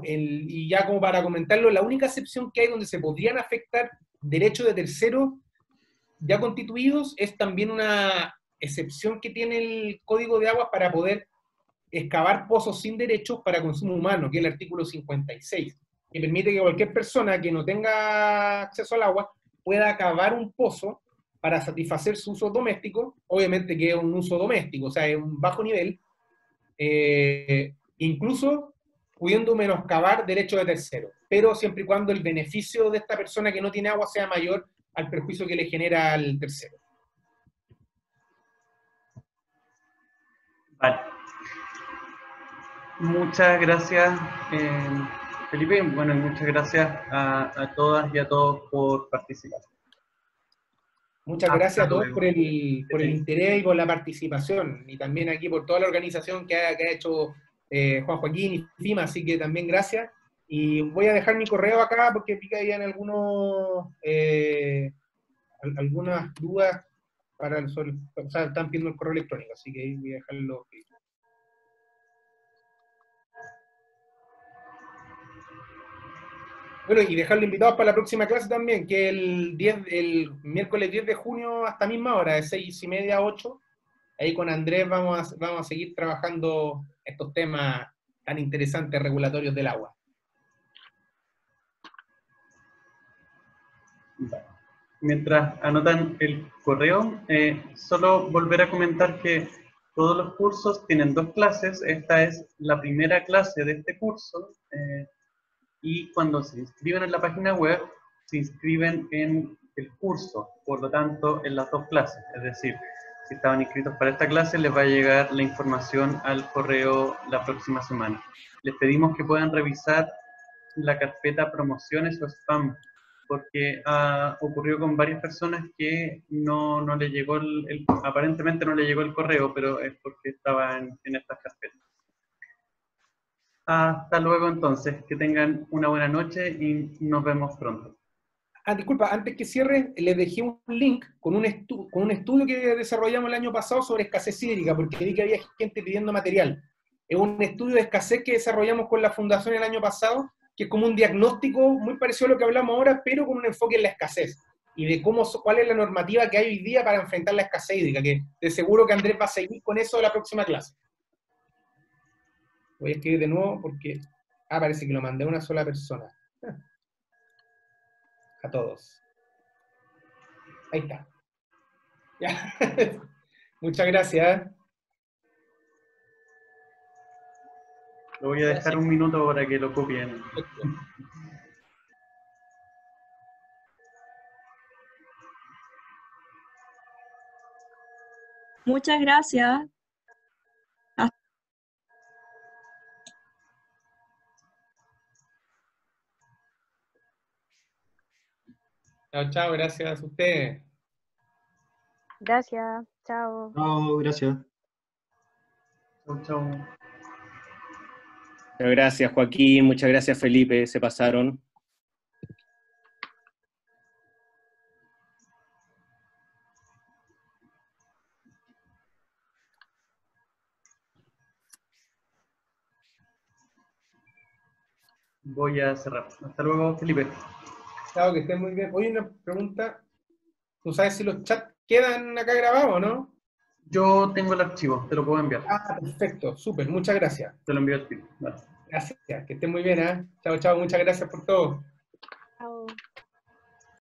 Y ya como para comentarlo, la única excepción que hay donde se podrían afectar derechos de terceros ya constituidos es también una excepción que tiene el Código de Aguas para poder excavar pozos sin derechos para consumo humano, que es el artículo 56, que permite que cualquier persona que no tenga acceso al agua pueda cavar un pozo para satisfacer su uso doméstico, obviamente que es un uso doméstico, o sea, es un bajo nivel, incluso pudiendo menoscabar derechos de terceros, pero siempre y cuando el beneficio de esta persona que no tiene agua sea mayor al perjuicio que le genera al tercero. Vale. Muchas gracias, Felipe. Bueno, y muchas gracias a todas y a todos por participar. Muchas gracias a todos por el interés y por la participación, y también aquí por toda la organización que ha hecho Juan Joaquín y Fima, así que también gracias. Y voy a dejar mi correo acá porque pica ahí en algunas dudas para o sea, están pidiendo el correo electrónico, así que ahí voy a dejarlo. Bueno, y dejarlo invitados para la próxima clase también, que el miércoles 10 de junio hasta misma hora, de 6:30 a 8. Ahí con Andrés vamos a seguir trabajando estos temas tan interesantes regulatorios del agua. Mientras anotan el correo, solo volver a comentar que todos los cursos tienen 2 clases. Esta es la primera clase de este curso. Y cuando se inscriben en la página web, se inscriben en el curso, por lo tanto, en las 2 clases. Es decir, si estaban inscritos para esta clase, les va a llegar la información al correo la próxima semana. Les pedimos que puedan revisar la carpeta promociones o spam, porque ha ocurrido con varias personas que no le llegó aparentemente no le llegó el correo, pero es porque estaba en estas carpetas. Hasta luego entonces, que tengan una buena noche y nos vemos pronto. Disculpa, antes que cierre, les dejé un link con un estudio que desarrollamos el año pasado sobre escasez hídrica, porque vi que había gente pidiendo material. Es un estudio de escasez que desarrollamos con la Fundación el año pasado, que es como un diagnóstico muy parecido a lo que hablamos ahora, pero con un enfoque en la escasez, y de cuál es la normativa que hay hoy día para enfrentar la escasez hídrica, que de seguro que Andrés va a seguir con eso en la próxima clase. Voy a escribir de nuevo porque parece que lo mandé a una sola persona. A todos. Ahí está. Ya. Muchas gracias. Lo voy a dejar un minuto para que lo copien. Muchas gracias. Chao, chao, gracias a ustedes. Gracias, chao. No, gracias. Chao, chao. Muchas gracias, Joaquín. Muchas gracias, Felipe. Se pasaron. Voy a cerrar. Hasta luego, Felipe. Chao, que estén muy bien. Oye, una pregunta. ¿Tú sabes si los chats quedan acá grabados o no? Yo tengo el archivo, te lo puedo enviar. Perfecto, súper. Muchas gracias. Te lo envío al tío. Vale. Gracias, que estén muy bien, ¿eh? Chao, chao. Muchas gracias por todo.